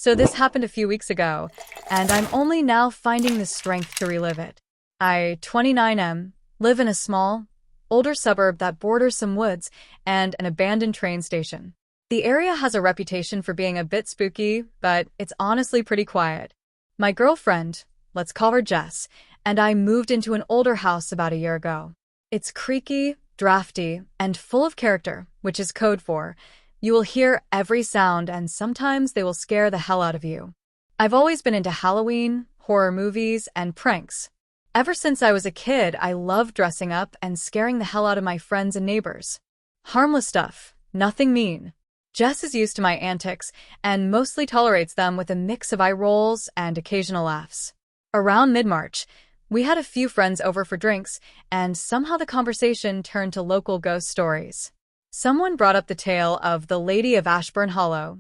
So this happened a few weeks ago, and I'm only now finding the strength to relive it. I, 29M, live in a small, older suburb that borders some woods and an abandoned train station. The area has a reputation for being a bit spooky, but it's honestly pretty quiet. My girlfriend, let's call her Jess, and I moved into an older house about a year ago. It's creaky, drafty, and full of character, which is code for you will hear every sound and sometimes they will scare the hell out of you. I've always been into Halloween, horror movies, and pranks. Ever since I was a kid, I loved dressing up and scaring the hell out of my friends and neighbors. Harmless stuff, nothing mean. Jess is used to my antics and mostly tolerates them with a mix of eye rolls and occasional laughs. Around mid-March, we had a few friends over for drinks, and somehow the conversation turned to local ghost stories. Someone brought up the tale of the Lady of Ashburn Hollow,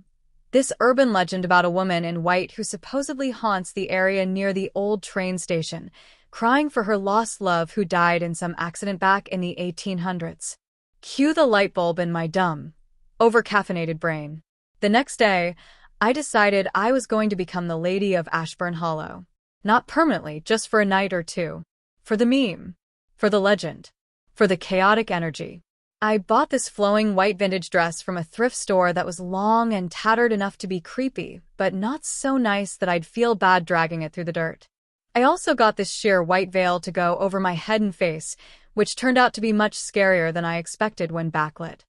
this urban legend about a woman in white who supposedly haunts the area near the old train station, crying for her lost love who died in some accident back in the 1800s. Cue the light bulb in my dumb, over-caffeinated brain. The next day, I decided I was going to become the Lady of Ashburn Hollow. Not permanently, just for a night or two. For the meme. For the legend. For the chaotic energy. I bought this flowing white vintage dress from a thrift store that was long and tattered enough to be creepy, but not so nice that I'd feel bad dragging it through the dirt. I also got this sheer white veil to go over my head and face, which turned out to be much scarier than I expected when backlit.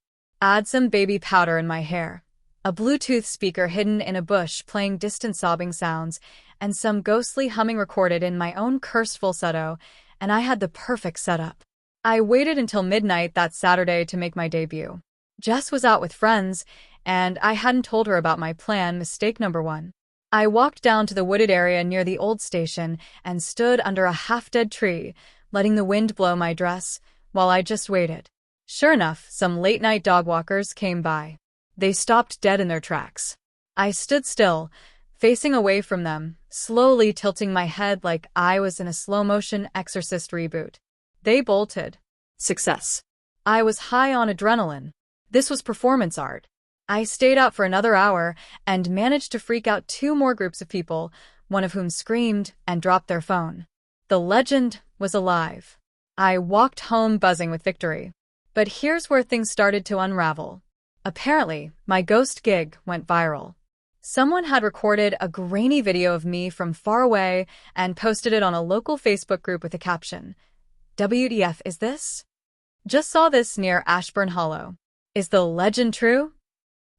Add some baby powder in my hair, a Bluetooth speaker hidden in a bush playing distant sobbing sounds, and some ghostly humming recorded in my own cursed falsetto, and I had the perfect setup. I waited until midnight that Saturday to make my debut. Jess was out with friends, and I hadn't told her about my plan, mistake number one. I walked down to the wooded area near the old station and stood under a half-dead tree, letting the wind blow my dress, while I just waited. Sure enough, some late-night dog walkers came by. They stopped dead in their tracks. I stood still, facing away from them, slowly tilting my head like I was in a slow-motion Exorcist reboot. They bolted. Success. I was high on adrenaline. This was performance art. I stayed out for another hour and managed to freak out two more groups of people, one of whom screamed and dropped their phone. The legend was alive. I walked home buzzing with victory. But here's where things started to unravel. Apparently, my ghost gig went viral. Someone had recorded a grainy video of me from far away and posted it on a local Facebook group with a caption, "WTF is this? Just saw this near Ashburn Hollow. Is the legend true?"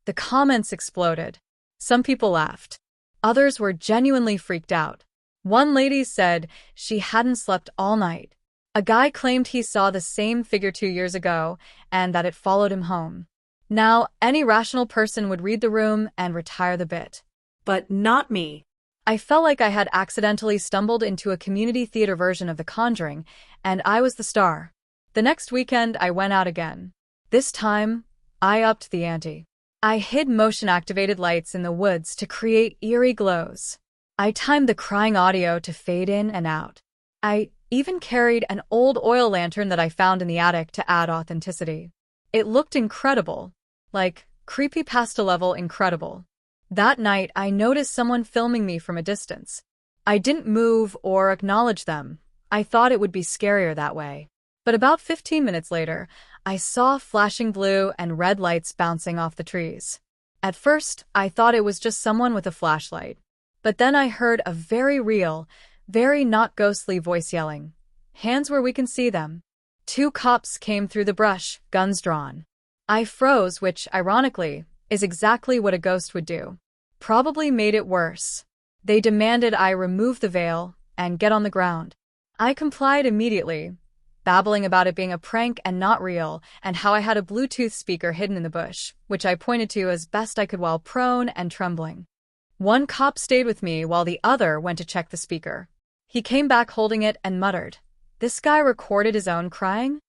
The comments exploded. Some people laughed. Others were genuinely freaked out. One lady said she hadn't slept all night. A guy claimed he saw the same figure 2 years ago and that it followed him home. Now, any rational person would read the room and retire the bit. But not me. I felt like I had accidentally stumbled into a community theater version of The Conjuring, and I was the star. The next weekend, I went out again. This time, I upped the ante. I hid motion-activated lights in the woods to create eerie glows. I timed the crying audio to fade in and out. I even carried an old oil lantern that I found in the attic to add authenticity. It looked incredible. Like, creepypasta-level incredible. That night, I noticed someone filming me from a distance. I didn't move or acknowledge them. I thought it would be scarier that way. But about 15 minutes later, I saw flashing blue and red lights bouncing off the trees. At first, I thought it was just someone with a flashlight. But then I heard a very real, very not ghostly voice yelling, "Hands where we can see them." 2 cops came through the brush, guns drawn. I froze, which, ironically, is exactly what a ghost would do. Probably made it worse. They demanded I remove the veil and get on the ground. I complied immediately, babbling about it being a prank and not real, and how I had a Bluetooth speaker hidden in the bush, which I pointed to as best I could while prone and trembling. One cop stayed with me while the other went to check the speaker. He came back holding it and muttered, "This guy recorded his own crying?"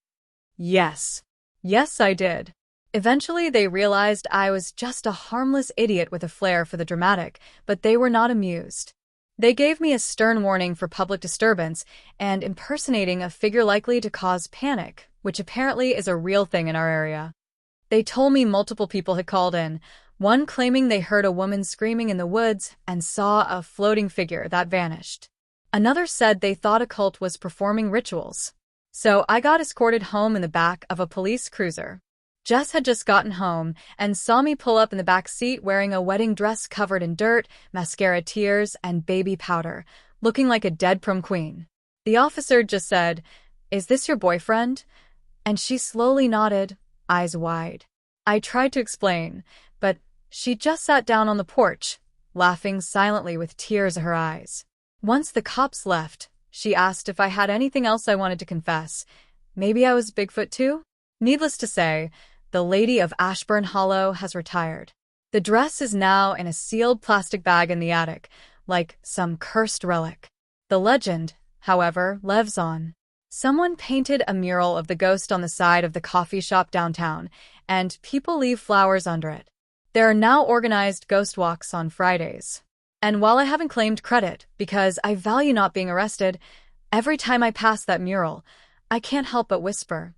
Yes. Yes, I did. Eventually, they realized I was just a harmless idiot with a flair for the dramatic, but they were not amused. They gave me a stern warning for public disturbance and impersonating a figure likely to cause panic, which apparently is a real thing in our area. They told me multiple people had called in, one claiming they heard a woman screaming in the woods and saw a floating figure that vanished. Another said they thought a cult was performing rituals. So I got escorted home in the back of a police cruiser. Jess had just gotten home and saw me pull up in the back seat wearing a wedding dress covered in dirt, mascara tears, and baby powder, looking like a dead prom queen. The officer just said, "Is this your boyfriend?" And she slowly nodded, eyes wide. I tried to explain, but she just sat down on the porch, laughing silently with tears in her eyes. Once the cops left, she asked if I had anything else I wanted to confess. Maybe I was Bigfoot too? Needless to say, the Lady of Ashburn Hollow has retired. The dress is now in a sealed plastic bag in the attic, like some cursed relic. The legend, however, lives on. Someone painted a mural of the ghost on the side of the coffee shop downtown, and people leave flowers under it. There are now organized ghost walks on Fridays. And while I haven't claimed credit because I value not being arrested, every time I pass that mural, I can't help but whisper,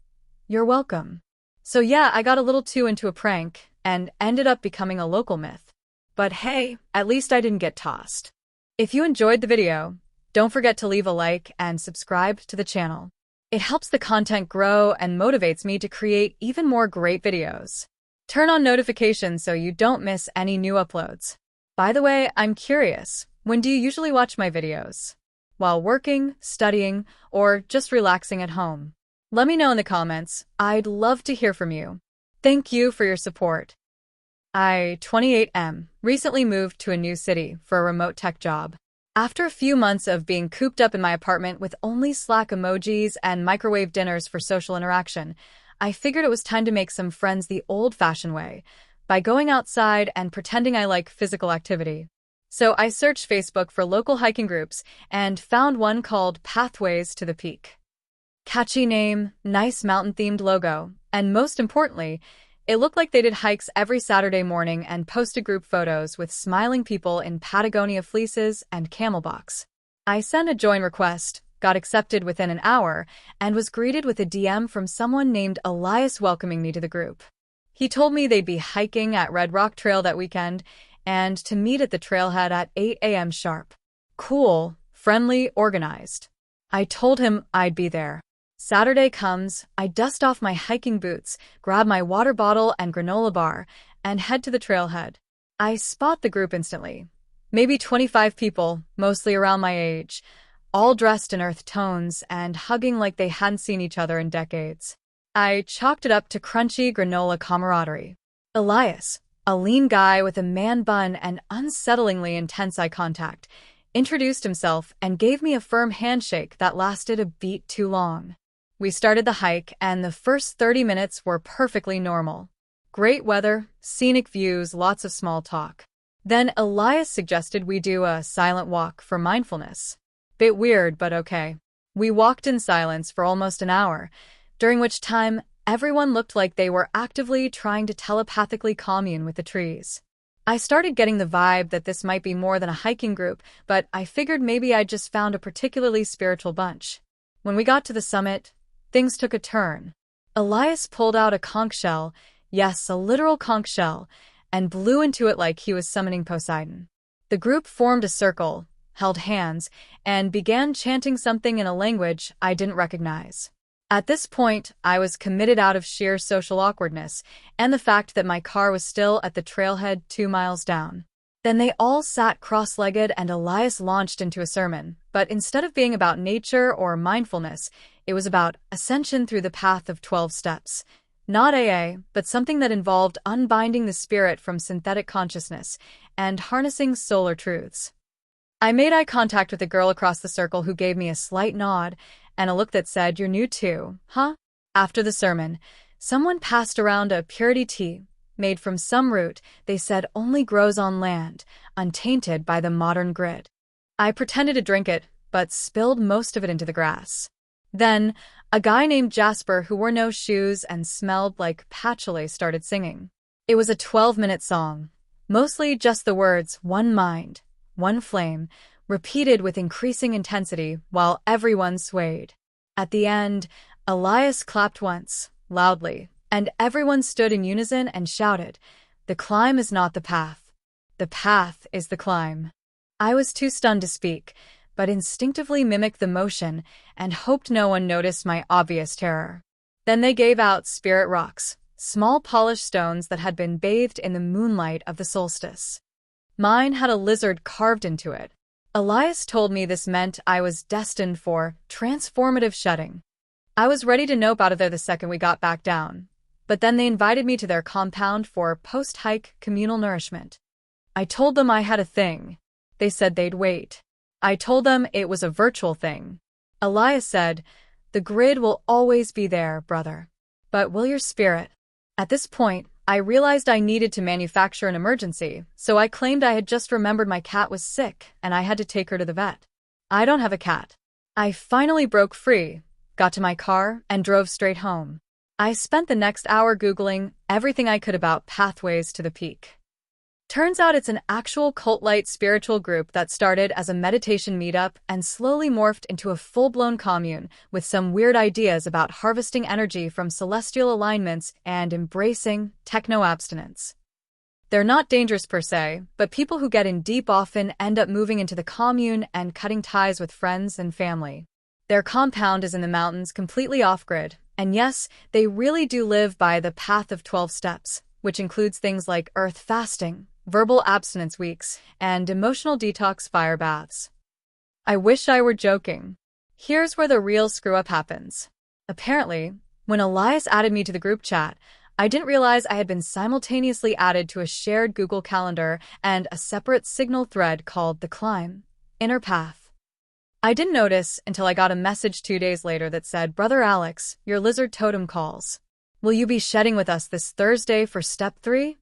"You're welcome." So yeah, I got a little too into a prank and ended up becoming a local myth. But hey, at least I didn't get tossed. If you enjoyed the video, don't forget to leave a like and subscribe to the channel. It helps the content grow and motivates me to create even more great videos. Turn on notifications so you don't miss any new uploads. By the way, I'm curious, when do you usually watch my videos? While working, studying, or just relaxing at home? Let me know in the comments. I'd love to hear from you. Thank you for your support. I, 28M, recently moved to a new city for a remote tech job. After a few months of being cooped up in my apartment with only Slack emojis and microwave dinners for social interaction, I figured it was time to make some friends the old-fashioned way, by going outside and pretending I like physical activity. So I searched Facebook for local hiking groups and found one called Pathways to the Peak. Catchy name, nice mountain-themed logo, and most importantly, it looked like they did hikes every Saturday morning and posted group photos with smiling people in Patagonia fleeces and camelbacks. I sent a join request, got accepted within an hour, and was greeted with a DM from someone named Elias welcoming me to the group. He told me they'd be hiking at Red Rock Trail that weekend and to meet at the trailhead at 8 a.m. sharp. Cool, friendly, organized. I told him I'd be there. Saturday comes, I dust off my hiking boots, grab my water bottle and granola bar, and head to the trailhead. I spot the group instantly. Maybe 25 people, mostly around my age, all dressed in earth tones and hugging like they hadn't seen each other in decades. I chalked it up to crunchy granola camaraderie. Elias, a lean guy with a man bun and unsettlingly intense eye contact, introduced himself and gave me a firm handshake that lasted a beat too long. We started the hike, and the first 30 minutes were perfectly normal. Great weather, scenic views, lots of small talk. Then Elias suggested we do a silent walk for mindfulness. Bit weird, but okay. We walked in silence for almost an hour, during which time everyone looked like they were actively trying to telepathically commune with the trees. I started getting the vibe that this might be more than a hiking group, but I figured maybe I'd just found a particularly spiritual bunch. When we got to the summit, things took a turn. Elias pulled out a conch shell, yes, a literal conch shell, and blew into it like he was summoning Poseidon. The group formed a circle, held hands, and began chanting something in a language I didn't recognize. At this point, I was committed out of sheer social awkwardness and the fact that my car was still at the trailhead 2 miles down. Then they all sat cross-legged and Elias launched into a sermon, but instead of being about nature or mindfulness, it was about ascension through the path of 12 steps. Not AA, but something that involved unbinding the spirit from synthetic consciousness and harnessing solar truths. I made eye contact with a girl across the circle who gave me a slight nod and a look that said, "You're new too, huh?" After the sermon, someone passed around a purity tea, made from some root they said only grows on land, untainted by the modern grid. I pretended to drink it, but spilled most of it into the grass. Then, a guy named Jasper who wore no shoes and smelled like patchouli started singing. It was a 12-minute song, mostly just the words, "One mind, one flame," repeated with increasing intensity while everyone swayed. At the end, Elias clapped once, loudly, and everyone stood in unison and shouted, The climb is not the path. The path is the climb. I was too stunned to speak, but instinctively mimicked the motion and hoped no one noticed my obvious terror. Then they gave out spirit rocks, small polished stones that had been bathed in the moonlight of the solstice. Mine had a lizard carved into it. Elias told me this meant I was destined for transformative shedding. I was ready to nope out of there the second we got back down, but then they invited me to their compound for post-hike communal nourishment. I told them I had a thing. They said they'd wait. I told them it was a virtual thing. Elias said, "The grid will always be there, brother. But will your spirit?" At this point, I realized I needed to manufacture an emergency, so I claimed I had just remembered my cat was sick and I had to take her to the vet. I don't have a cat. I finally broke free, got to my car, and drove straight home. I spent the next hour Googling everything I could about pathways to the peak. Turns out it's an actual cult-like spiritual group that started as a meditation meetup and slowly morphed into a full-blown commune with some weird ideas about harvesting energy from celestial alignments and embracing techno-abstinence. They're not dangerous per se, but people who get in deep often end up moving into the commune and cutting ties with friends and family. Their compound is in the mountains, completely off-grid, and yes, they really do live by the Path of 12 Steps, which includes things like earth fasting, verbal abstinence weeks, and emotional detox fire baths. I wish I were joking. Here's where the real screw-up happens. Apparently, when Elias added me to the group chat, I didn't realize I had been simultaneously added to a shared Google Calendar and a separate Signal thread called The Climb, Inner Path. I didn't notice until I got a message 2 days later that said, "Brother Alex, your lizard totem calls. Will you be shedding with us this Thursday for Step 3?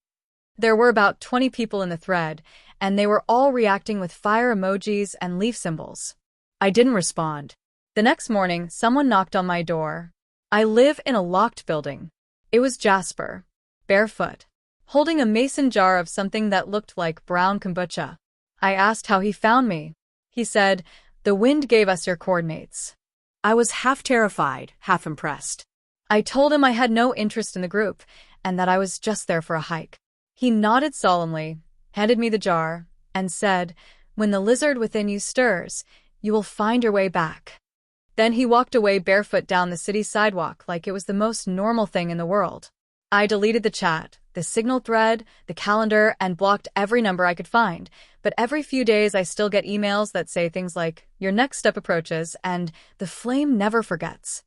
There were about 20 people in the thread, and they were all reacting with fire emojis and leaf symbols. I didn't respond. The next morning, someone knocked on my door. I live in a locked building. It was Jasper, barefoot, holding a mason jar of something that looked like brown kombucha. I asked how he found me. He said, "The wind gave us your coordinates." I was half terrified, half impressed. I told him I had no interest in the group, and that I was just there for a hike. He nodded solemnly, handed me the jar, and said, "When the lizard within you stirs, you will find your way back." Then he walked away barefoot down the city sidewalk like it was the most normal thing in the world. I deleted the chat, the Signal thread, the calendar, and blocked every number I could find, but every few days I still get emails that say things like, "Your next step approaches," and "The flame never forgets."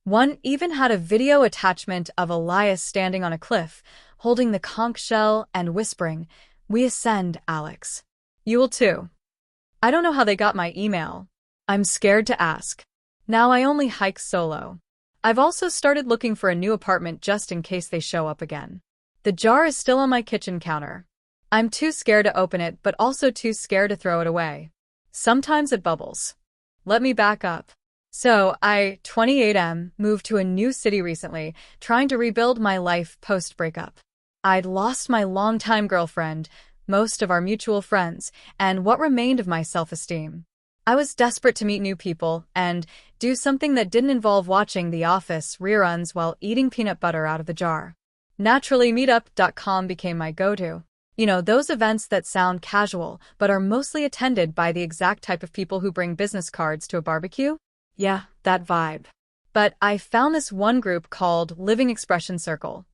One even had a video attachment of Elias standing on a cliff, holding the conch shell and whispering, "We ascend, Alex. You will too." I don't know how they got my email. I'm scared to ask. Now I only hike solo. I've also started looking for a new apartment just in case they show up again. The jar is still on my kitchen counter. I'm too scared to open it, but also too scared to throw it away. Sometimes it bubbles. Let me back up. So, I, 28M, moved to a new city recently, trying to rebuild my life post-breakup. I'd lost my longtime girlfriend, most of our mutual friends, and what remained of my self-esteem. I was desperate to meet new people and do something that didn't involve watching The Office reruns while eating peanut butter out of the jar. Naturally, meetup.com became my go-to. You know, those events that sound casual but are mostly attended by the exact type of people who bring business cards to a barbecue? Yeah, that vibe. But I found this one group called Living Expression Circle.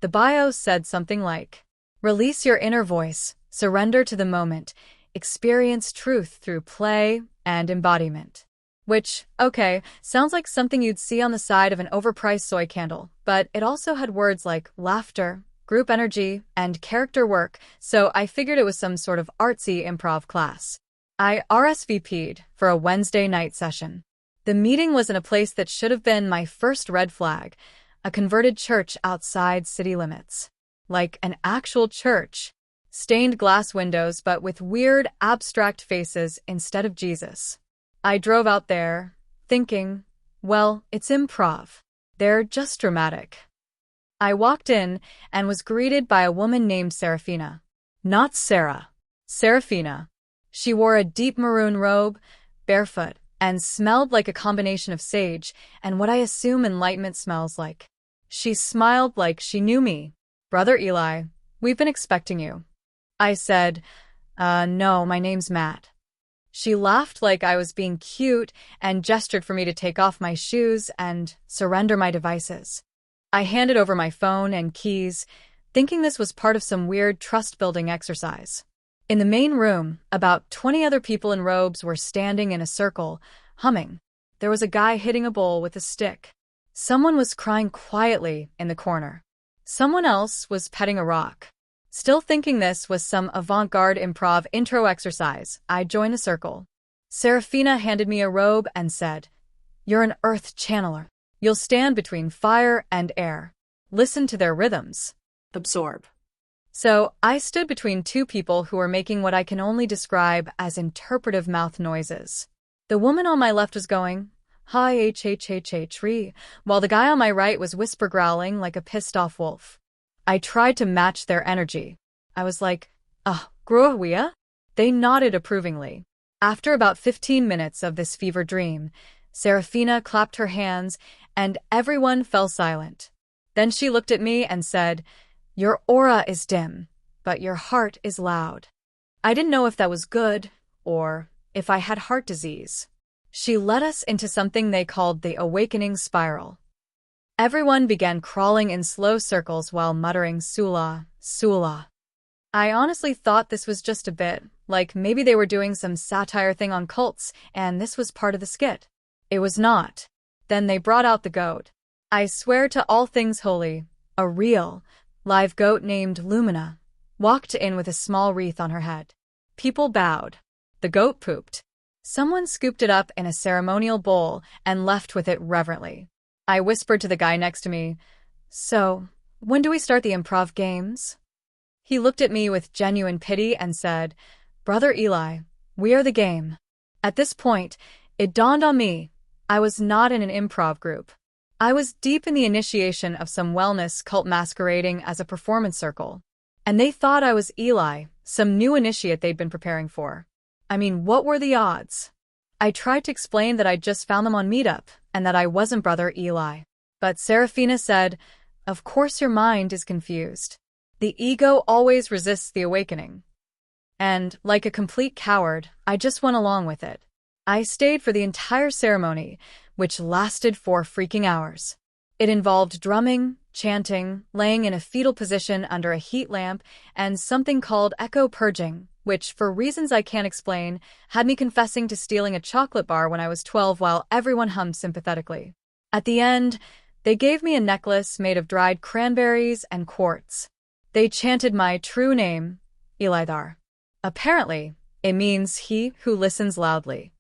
The bio said something like, "Release your inner voice, surrender to the moment, experience truth through play and embodiment." Which, okay, sounds like something you'd see on the side of an overpriced soy candle, but it also had words like laughter, group energy, and character work, so I figured it was some sort of artsy improv class. I RSVP'd for a Wednesday night session. The meeting was in a place that should have been my first red flag, a converted church outside city limits. Like an actual church. Stained glass windows but with weird, abstract faces instead of Jesus. I drove out there, thinking, well, it's improv. They're just dramatic. I walked in and was greeted by a woman named Serafina. Not Sarah. Serafina. She wore a deep maroon robe, barefoot, and smelled like a combination of sage and what I assume enlightenment smells like. She smiled like she knew me. "Brother Eli, We've been expecting you. I said, no, my name's Matt. She laughed like I was being cute and gestured for me to take off my shoes and surrender my devices. I handed over my phone and keys, thinking this was part of some weird trust-building exercise. In the main room, about 20 other people in robes were standing in a circle, humming. There was a guy hitting a bowl with a stick. Someone was crying quietly in the corner. Someone else was petting a rock. Still thinking this was some avant-garde improv intro exercise, I joined the circle. Serafina handed me a robe and said, "You're an earth channeler. You'll stand between fire and air. Listen to their rhythms. Absorb." So I stood between two people who were making what I can only describe as interpretive mouth noises. The woman on my left was going, "Hi HHHH," while the guy on my right was whisper growling like a pissed-off wolf. I tried to match their energy. I was like, gruawia? They nodded approvingly. After about 15 minutes of this fever dream, Serafina clapped her hands and everyone fell silent. Then she looked at me and said, "Your aura is dim, but your heart is loud." I didn't know if that was good or if I had heart disease. She led us into something they called the awakening spiral. Everyone began crawling in slow circles while muttering Sula, Sula. I honestly thought this was just a bit, like maybe they were doing some satire thing on cults and this was part of the skit. It was not. Then they brought out the goat. I swear to all things holy, a real, live goat named Lumina walked in with a small wreath on her head. People bowed. The goat pooped. Someone scooped it up in a ceremonial bowl and left with it reverently. I whispered to the guy next to me, "So, when do we start the improv games?" He looked at me with genuine pity and said, "Brother Eli, we are the game." At this point, it dawned on me, I was not in an improv group. I was deep in the initiation of some wellness cult masquerading as a performance circle. And they thought I was Eli, some new initiate they'd been preparing for. I mean, what were the odds? I tried to explain that I'd just found them on Meetup and that I wasn't Brother Eli. But Serafina said, "Of course your mind is confused. The ego always resists the awakening." And, like a complete coward, I just went along with it. I stayed for the entire ceremony, which lasted 4 freaking hours. It involved drumming, chanting, laying in a fetal position under a heat lamp, and something called echo purging, which, for reasons I can't explain, had me confessing to stealing a chocolate bar when I was 12 while everyone hummed sympathetically. At the end, they gave me a necklace made of dried cranberries and quartz. They chanted my true name, Elidar. Apparently, it means he who listens loudly.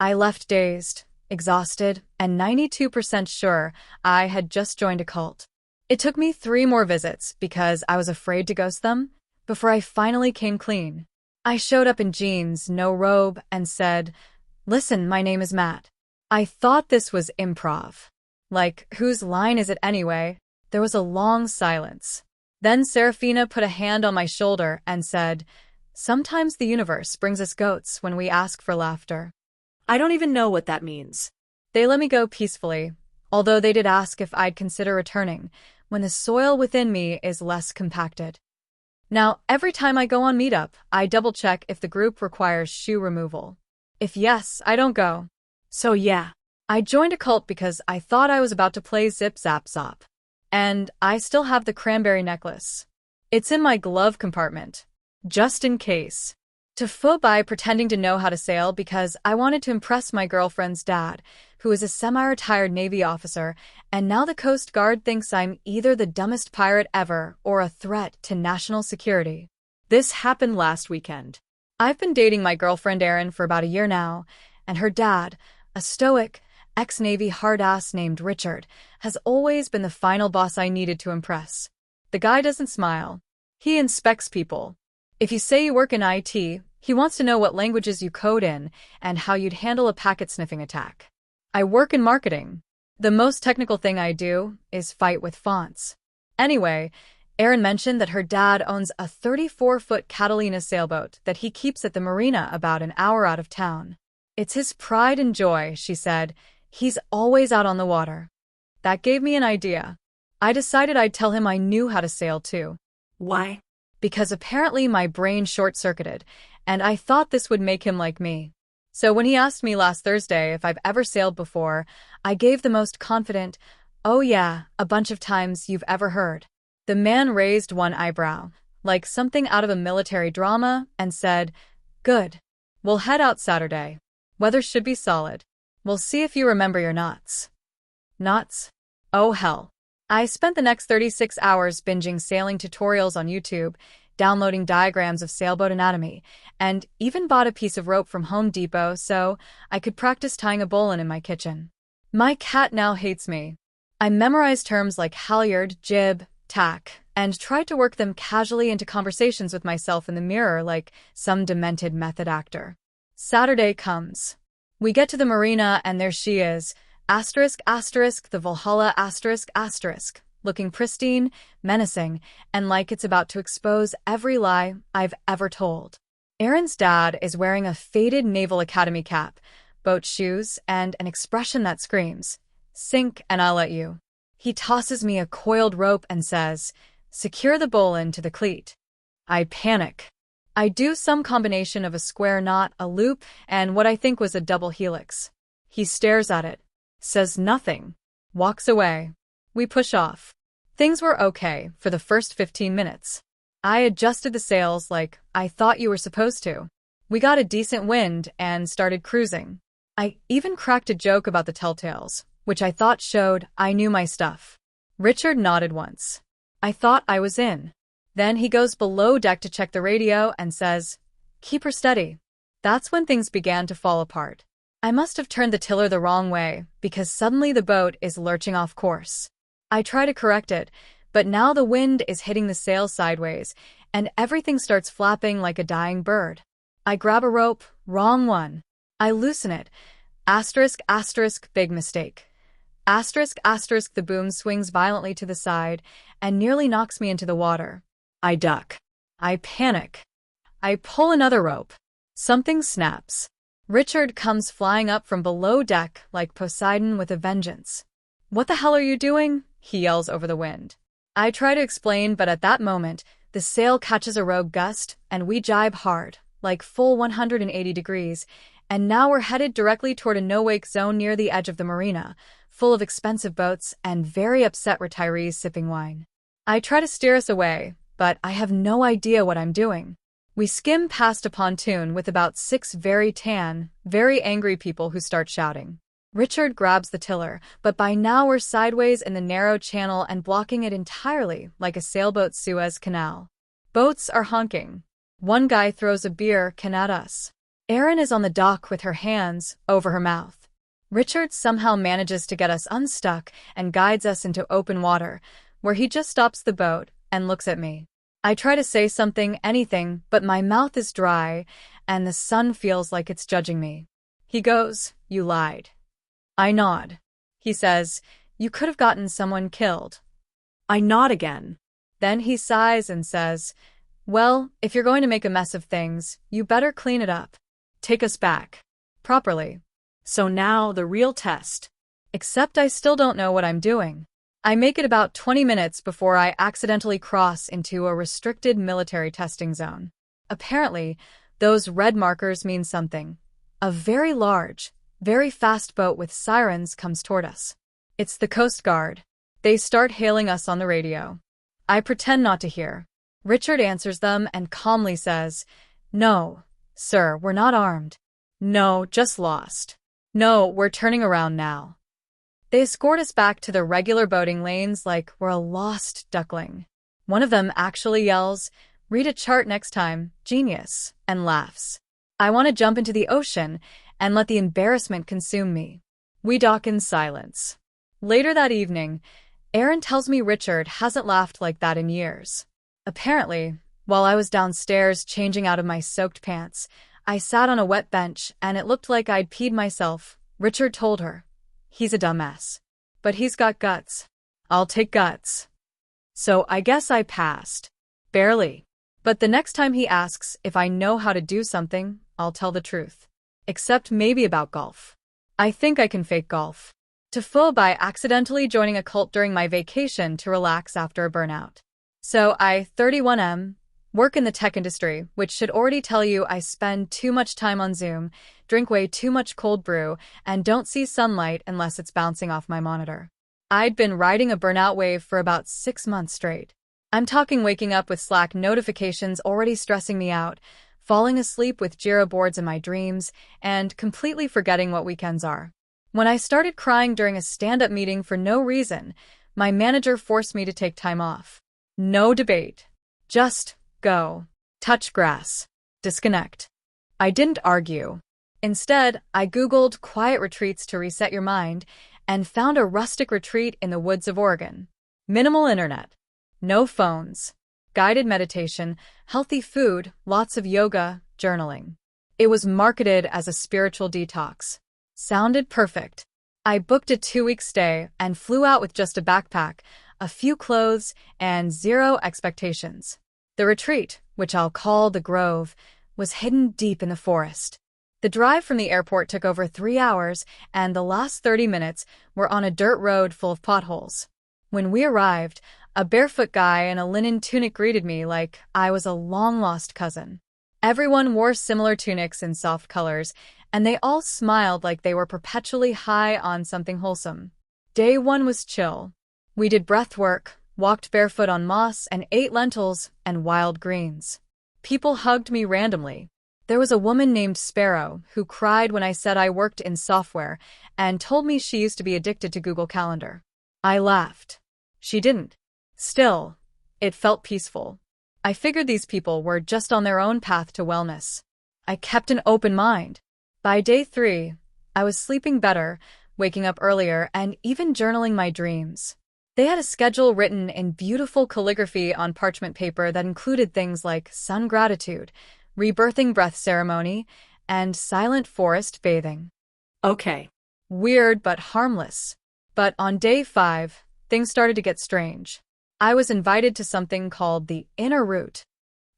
I left dazed, exhausted, and 92% sure I had just joined a cult. It took me 3 more visits because I was afraid to ghost them before I finally came clean. I showed up in jeans, no robe, and said, "Listen, my name is Matt." I thought this was improv. Like, whose line is it anyway? There was a long silence. Then Serafina put a hand on my shoulder and said, "Sometimes the universe brings us goats when we ask for laughter." I don't even know what that means. They let me go peacefully, although they did ask if I'd consider returning when the soil within me is less compacted. Now, every time I go on Meetup, I double-check if the group requires shoe removal. If yes, I don't go. So yeah, I joined a cult because I thought I was about to play Zip Zap Zop. And I still have the cranberry necklace. It's in my glove compartment, just in case. To faux by pretending to know how to sail because I wanted to impress my girlfriend's dad, who is a semi-retired Navy officer, and now the Coast Guard thinks I'm either the dumbest pirate ever or a threat to national security. This happened last weekend. I've been dating my girlfriend Erin for about a year now, and her dad, a stoic, ex-Navy hard-ass named Richard, has always been the final boss I needed to impress. The guy doesn't smile. He inspects people. If you say you work in IT, he wants to know what languages you code in and how you'd handle a packet-sniffing attack. I work in marketing. The most technical thing I do is fight with fonts. Anyway, Erin mentioned that her dad owns a 34-foot Catalina sailboat that he keeps at the marina about an hour out of town. It's his pride and joy, she said. He's always out on the water. That gave me an idea. I decided I'd tell him I knew how to sail too. Why? because apparently my brain short-circuited, and I thought this would make him like me. So when he asked me last Thursday if I've ever sailed before, I gave the most confident, "Oh yeah, a bunch of times you've ever heard." The man raised one eyebrow, like something out of a military drama, and said, "Good. We'll head out Saturday. Weather should be solid. We'll see if you remember your knots." Knots? Oh hell. I spent the next 36 hours binging sailing tutorials on YouTube, downloading diagrams of sailboat anatomy, and even bought a piece of rope from Home Depot so I could practice tying a bowline in my kitchen. My cat now hates me. I memorized terms like halyard, jib, tack, and tried to work them casually into conversations with myself in the mirror like some demented method actor. Saturday comes. We get to the marina and there she is, the Valhalla, looking pristine, menacing, and like it's about to expose every lie I've ever told. Erin's dad is wearing a faded Naval Academy cap, boat shoes, and an expression that screams, "Sink and I'll let you." He tosses me a coiled rope and says, "Secure the bowline to the cleat." I panic. I do some combination of a square knot, a loop, and what I think was a double helix. He stares at it, says nothing, walks away. We push off. Things were okay for the first 15 minutes. I adjusted the sails like I thought you were supposed to. We got a decent wind and started cruising. I even cracked a joke about the telltales, which I thought showed I knew my stuff. Richard nodded once. I thought I was in. Then he goes below deck to check the radio and says, "Keep her steady." That's when things began to fall apart. I must have turned the tiller the wrong way because suddenly the boat is lurching off course. I try to correct it, but now the wind is hitting the sail sideways and everything starts flapping like a dying bird. I grab a rope, wrong one. I loosen it. Big mistake. The boom swings violently to the side and nearly knocks me into the water. I duck. I panic. I pull another rope. Something snaps. Richard comes flying up from below deck like Poseidon with a vengeance. "What the hell are you doing?" he yells over the wind. I try to explain, but at that moment, the sail catches a rogue gust and we jibe hard, like full 180 degrees, and now we're headed directly toward a no-wake zone near the edge of the marina, full of expensive boats and very upset retirees sipping wine. I try to steer us away, but I have no idea what I'm doing. We skim past a pontoon with about 6 very tan, very angry people who start shouting. Richard grabs the tiller, but by now we're sideways in the narrow channel and blocking it entirely like a sailboat Suez Canal. Boats are honking. One guy throws a beer can at us. Erin is on the dock with her hands over her mouth. Richard somehow manages to get us unstuck and guides us into open water, where he just stops the boat and looks at me. I try to say something, anything, but my mouth is dry, and the sun feels like it's judging me. He goes, "You lied." I nod. He says, "You could have gotten someone killed." I nod again. Then he sighs and says, "Well, if you're going to make a mess of things, you better clean it up. Take us back. Properly." So now the real test. Except I still don't know what I'm doing. I make it about 20 minutes before I accidentally cross into a restricted military testing zone. Apparently, those red markers mean something. A very large, very fast boat with sirens comes toward us. It's the Coast Guard. They start hailing us on the radio. I pretend not to hear. Richard answers them and calmly says, "No, sir, we're not armed. No, just lost. No, we're turning around now." They escort us back to the regular boating lanes like we're a lost duckling. One of them actually yells, "Read a chart next time, genius," and laughs. I want to jump into the ocean and let the embarrassment consume me. We dock in silence. Later that evening, Erin tells me Richard hasn't laughed like that in years. Apparently, while I was downstairs changing out of my soaked pants, I sat on a wet bench and it looked like I'd peed myself. Richard told her. He's a dumbass. But he's got guts. I'll take guts. So I guess I passed. Barely. But the next time he asks if I know how to do something, I'll tell the truth. Except maybe about golf. I think I can fake golf. TIFU by accidentally joining a cult during my vacation to relax after a burnout. So I 31M, Work in the tech industry, which should already tell you I spend too much time on Zoom, drink way too much cold brew, and don't see sunlight unless it's bouncing off my monitor. I'd been riding a burnout wave for about 6 months straight. I'm talking waking up with Slack notifications already stressing me out, falling asleep with Jira boards in my dreams, and completely forgetting what weekends are. When I started crying during a stand-up meeting for no reason, my manager forced me to take time off. No debate. Just go. Touch grass. Disconnect. I didn't argue. Instead, I Googled quiet retreats to reset your mind and found a rustic retreat in the woods of Oregon. Minimal internet. No phones. Guided meditation, healthy food, lots of yoga, journaling. It was marketed as a spiritual detox. Sounded perfect. I booked a 2-week stay and flew out with just a backpack, a few clothes, and zero expectations. The retreat, which I'll call the Grove, was hidden deep in the forest. The drive from the airport took over 3 hours, and the last 30 minutes were on a dirt road full of potholes. When we arrived, a barefoot guy in a linen tunic greeted me like I was a long-lost cousin. Everyone wore similar tunics in soft colors, and they all smiled like they were perpetually high on something wholesome. Day 1 was chill. We did breath work, walked barefoot on moss, and ate lentils and wild greens. People hugged me randomly. There was a woman named Sparrow who cried when I said I worked in software and told me she used to be addicted to Google Calendar. I laughed. She didn't. Still, it felt peaceful. I figured these people were just on their own path to wellness. I kept an open mind. By day 3, I was sleeping better, waking up earlier, and even journaling my dreams. They had a schedule written in beautiful calligraphy on parchment paper that included things like sun gratitude, rebirthing breath ceremony, and silent forest bathing. Okay. Weird but harmless. But on day 5, things started to get strange. I was invited to something called the Inner Route.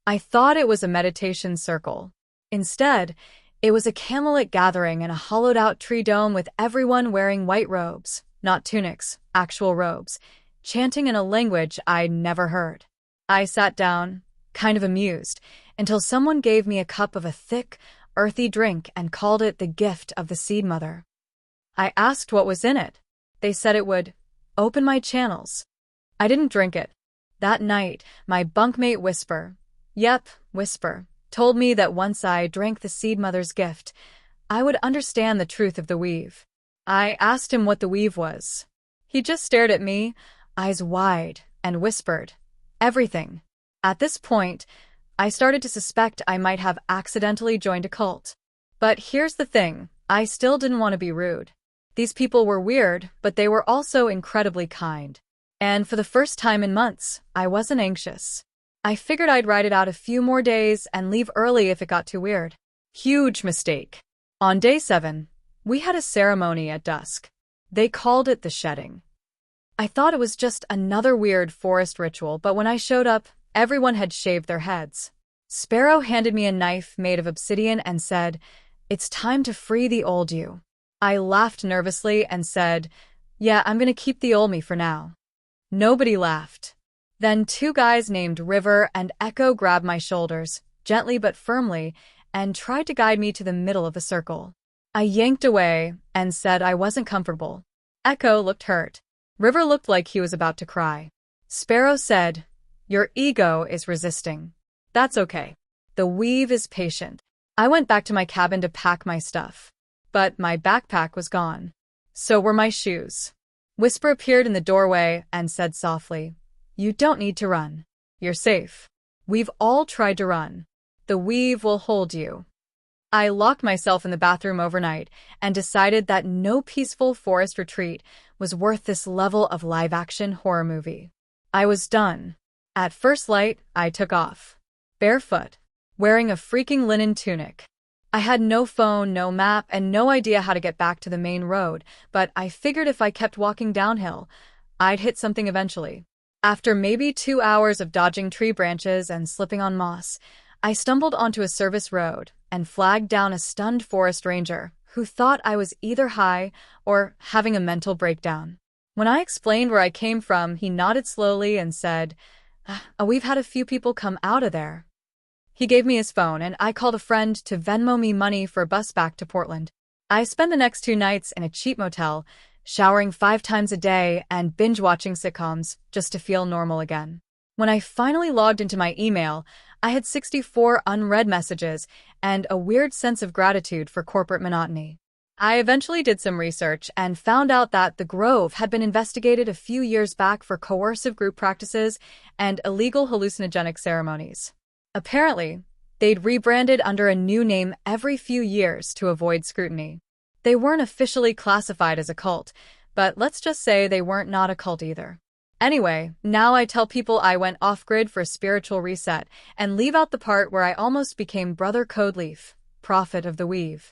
I thought it was a meditation circle. Instead, it was a candlelit gathering in a hollowed-out tree dome with everyone wearing white robes, not tunics, actual robes, chanting in a language I'd never heard. I sat down, kind of amused, until someone gave me a cup of a thick, earthy drink and called it the gift of the Seed Mother. I asked what was in it. They said it would open my channels. I didn't drink it. That night, my bunkmate Whisper, told me that once I drank the Seed Mother's gift, I would understand the truth of the weave. I asked him what the weave was. He just stared at me, eyes wide, and whispered, "Everything." At this point, I started to suspect I might have accidentally joined a cult. But here's the thing, I still didn't want to be rude. These people were weird, but they were also incredibly kind. And for the first time in months, I wasn't anxious. I figured I'd ride it out a few more days and leave early if it got too weird. Huge mistake. On day 7, we had a ceremony at dusk. They called it the shedding. I thought it was just another weird forest ritual, but when I showed up, everyone had shaved their heads. Sparrow handed me a knife made of obsidian and said, "It's time to free the old you." I laughed nervously and said, "Yeah, I'm gonna keep the old me for now." Nobody laughed. Then 2 guys named River and Echo grabbed my shoulders, gently but firmly, and tried to guide me to the middle of the circle. I yanked away and said I wasn't comfortable. Echo looked hurt. River looked like he was about to cry. Sparrow said, "Your ego is resisting. That's okay. The weave is patient." I went back to my cabin to pack my stuff. But my backpack was gone. So were my shoes. Whisper appeared in the doorway and said softly, "You don't need to run. You're safe. We've all tried to run. The weave will hold you." I locked myself in the bathroom overnight and decided that no peaceful forest retreat was worth this level of live-action horror movie. I was done. At first light, I took off. Barefoot, wearing a freaking linen tunic. I had no phone, no map, and no idea how to get back to the main road, but I figured if I kept walking downhill, I'd hit something eventually. After maybe 2 hours of dodging tree branches and slipping on moss, I stumbled onto a service road and flagged down a stunned forest ranger who thought I was either high or having a mental breakdown. When I explained where I came from, he nodded slowly and said, "We've had a few people come out of there." He gave me his phone, and I called a friend to Venmo me money for a bus back to Portland. I spent the next 2 nights in a cheap motel, showering 5 times a day and binge-watching sitcoms just to feel normal again. When I finally logged into my email, I had 64 unread messages and a weird sense of gratitude for corporate monotony. I eventually did some research and found out that the Grove had been investigated a few years back for coercive group practices and illegal hallucinogenic ceremonies. Apparently, they'd rebranded under a new name every few years to avoid scrutiny. They weren't officially classified as a cult, but let's just say they weren't not a cult either. Anyway, now I tell people I went off-grid for a spiritual reset and leave out the part where I almost became Brother Codeleaf, prophet of the weave.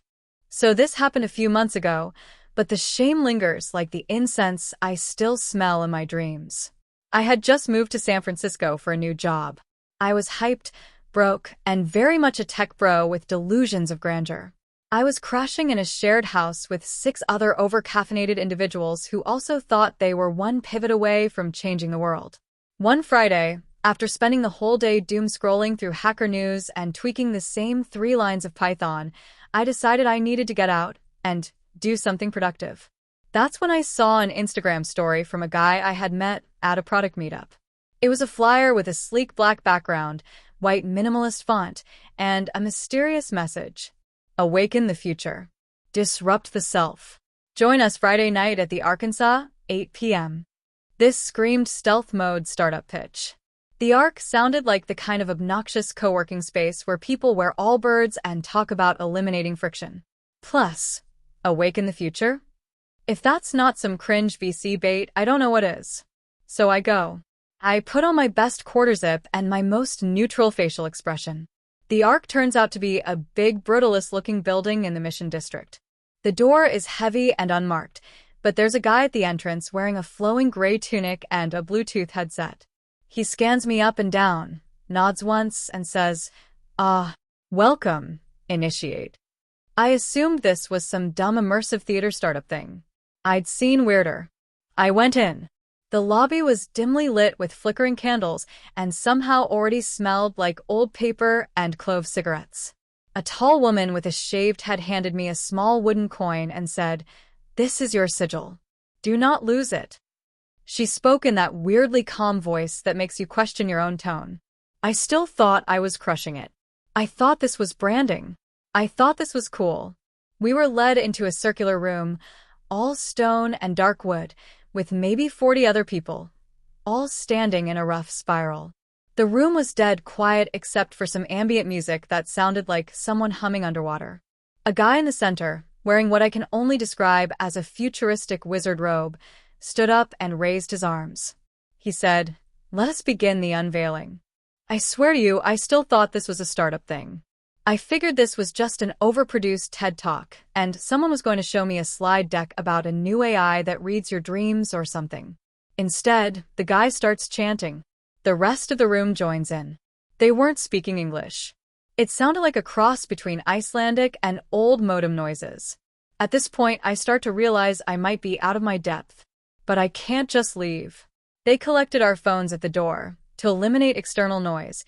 So this happened a few months ago, but the shame lingers like the incense I still smell in my dreams. I had just moved to San Francisco for a new job. I was hyped, broke, and very much a tech bro with delusions of grandeur. I was crashing in a shared house with 6 other over-caffeinated individuals who also thought they were one pivot away from changing the world. One Friday, after spending the whole day doom-scrolling through Hacker News and tweaking the same 3 lines of Python, I decided I needed to get out and do something productive. That's when I saw an Instagram story from a guy I had met at a product meetup. It was a flyer with a sleek black background, white minimalist font, and a mysterious message. Awaken the future. Disrupt the self. Join us Friday night at the Arkansas, 8 p.m. This screamed stealth mode startup pitch. The Ark sounded like the kind of obnoxious co-working space where people wear Allbirds and talk about eliminating friction. Plus, awaken the future? If that's not some cringe VC bait, I don't know what is. So I go. I put on my best quarter zip and my most neutral facial expression. The Ark turns out to be a big, brutalist-looking building in the Mission District. The door is heavy and unmarked, but there's a guy at the entrance wearing a flowing gray tunic and a Bluetooth headset. He scans me up and down, nods once, and says, welcome, initiate. I assumed this was some dumb immersive theater startup thing. I'd seen weirder. I went in. The lobby was dimly lit with flickering candles and somehow already smelled like old paper and clove cigarettes. A tall woman with a shaved head handed me a small wooden coin and said, "This is your sigil. Do not lose it." She spoke in that weirdly calm voice that makes you question your own tone. I still thought I was crushing it. I thought this was branding. I thought this was cool. We were led into a circular room, all stone and dark wood, with maybe 40 other people, all standing in a rough spiral. The room was dead quiet except for some ambient music that sounded like someone humming underwater. A guy in the center, wearing what I can only describe as a futuristic wizard robe, stood up and raised his arms. He said, "Let us begin the unveiling." I swear to you, I still thought this was a startup thing. I figured this was just an overproduced TED Talk, and someone was going to show me a slide deck about a new AI that reads your dreams or something. Instead, the guy starts chanting. The rest of the room joins in. They weren't speaking English. It sounded like a cross between Icelandic and old modem noises. At this point, I start to realize I might be out of my depth. But I can't just leave. They collected our phones at the door to eliminate external noise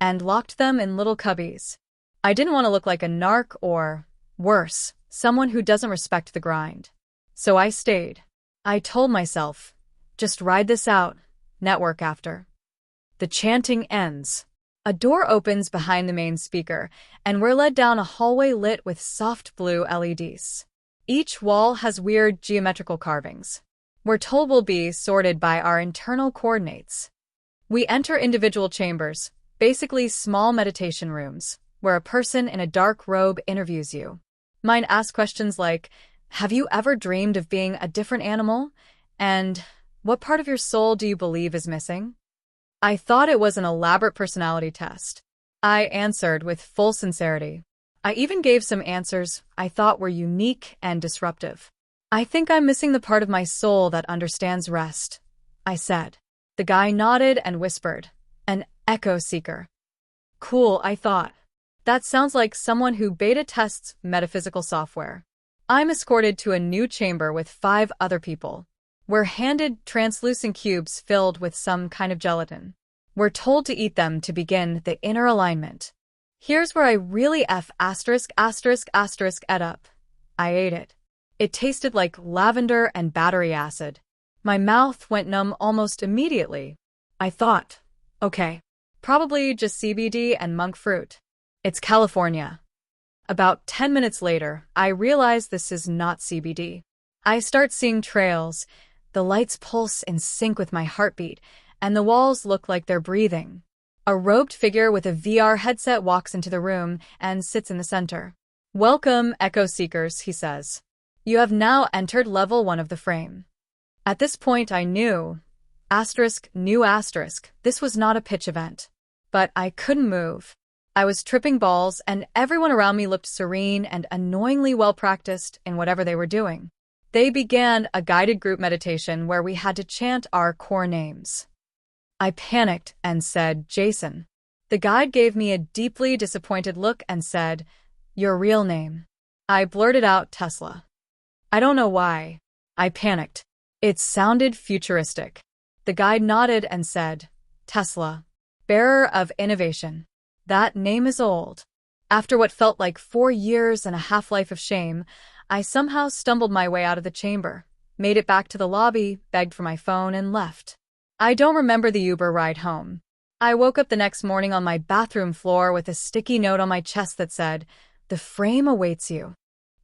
and locked them in little cubbies. I didn't want to look like a narc or, worse, someone who doesn't respect the grind. So I stayed. I told myself, just ride this out, network after. The chanting ends. A door opens behind the main speaker, and we're led down a hallway lit with soft blue LEDs. Each wall has weird geometrical carvings. We're told we'll be sorted by our internal coordinates. We enter individual chambers, basically small meditation rooms, where a person in a dark robe interviews you. Mine asks questions like, have you ever dreamed of being a different animal? And what part of your soul do you believe is missing? I thought it was an elaborate personality test. I answered with full sincerity. I even gave some answers I thought were unique and disruptive. I think I'm missing the part of my soul that understands rest, I said. The guy nodded and whispered, an echo seeker. Cool, I thought. That sounds like someone who beta tests metaphysical software. I'm escorted to a new chamber with 5 other people. We're handed translucent cubes filled with some kind of gelatin. We're told to eat them to begin the inner alignment. Here's where I really ed up. I ate it. It tasted like lavender and battery acid. My mouth went numb almost immediately. I thought, okay, probably just CBD and monk fruit. It's California. About 10 minutes later, I realize this is not CBD. I start seeing trails. The lights pulse in sync with my heartbeat, and the walls look like they're breathing. A robed figure with a VR headset walks into the room and sits in the center. Welcome, Echo Seekers, he says. You have now entered level 1 of the frame. At this point, I knew, this was not a pitch event. But I couldn't move. I was tripping balls, and everyone around me looked serene and annoyingly well-practiced in whatever they were doing. They began a guided group meditation where we had to chant our core names. I panicked and said, Jason. The guide gave me a deeply disappointed look and said, your real name. I blurted out Tesla. I don't know why. I panicked. It sounded futuristic. The guide nodded and said, Tesla, bearer of innovation. That name is old. After what felt like 4 years and a half-life of shame, I somehow stumbled my way out of the chamber, made it back to the lobby, begged for my phone, and left. I don't remember the Uber ride home. I woke up the next morning on my bathroom floor with a sticky note on my chest that said, the frame awaits you.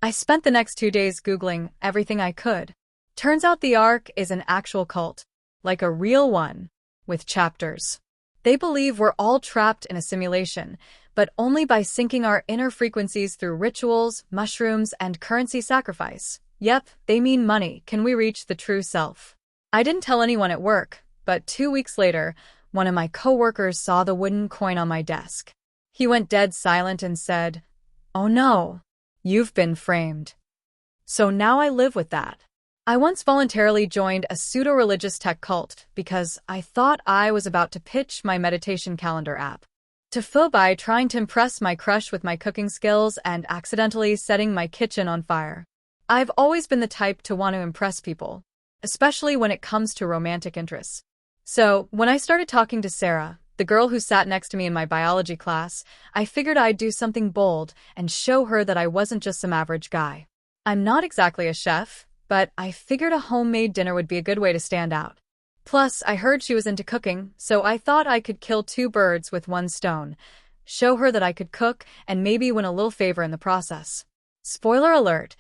I spent the next 2 days Googling everything I could. Turns out the Ark is an actual cult, like a real one, with chapters. They believe we're all trapped in a simulation, but only by syncing our inner frequencies through rituals, mushrooms, and currency sacrifice. Yep, they mean money. Can we reach the true self? I didn't tell anyone at work, but 2 weeks later, one of my coworkers saw the wooden coin on my desk. He went dead silent and said, oh no, you've been framed. So now I live with that. I once voluntarily joined a pseudo-religious tech cult because I thought I was about to pitch my meditation calendar app. TIFU by trying to impress my crush with my cooking skills and accidentally setting my kitchen on fire. I've always been the type to want to impress people, especially when it comes to romantic interests. So, when I started talking to Sarah, the girl who sat next to me in my biology class, I figured I'd do something bold and show her that I wasn't just some average guy. I'm not exactly a chef, but I figured a homemade dinner would be a good way to stand out. Plus, I heard she was into cooking, so I thought I could kill 2 birds with 1 stone, show her that I could cook and maybe win a little favor in the process. Spoiler alert,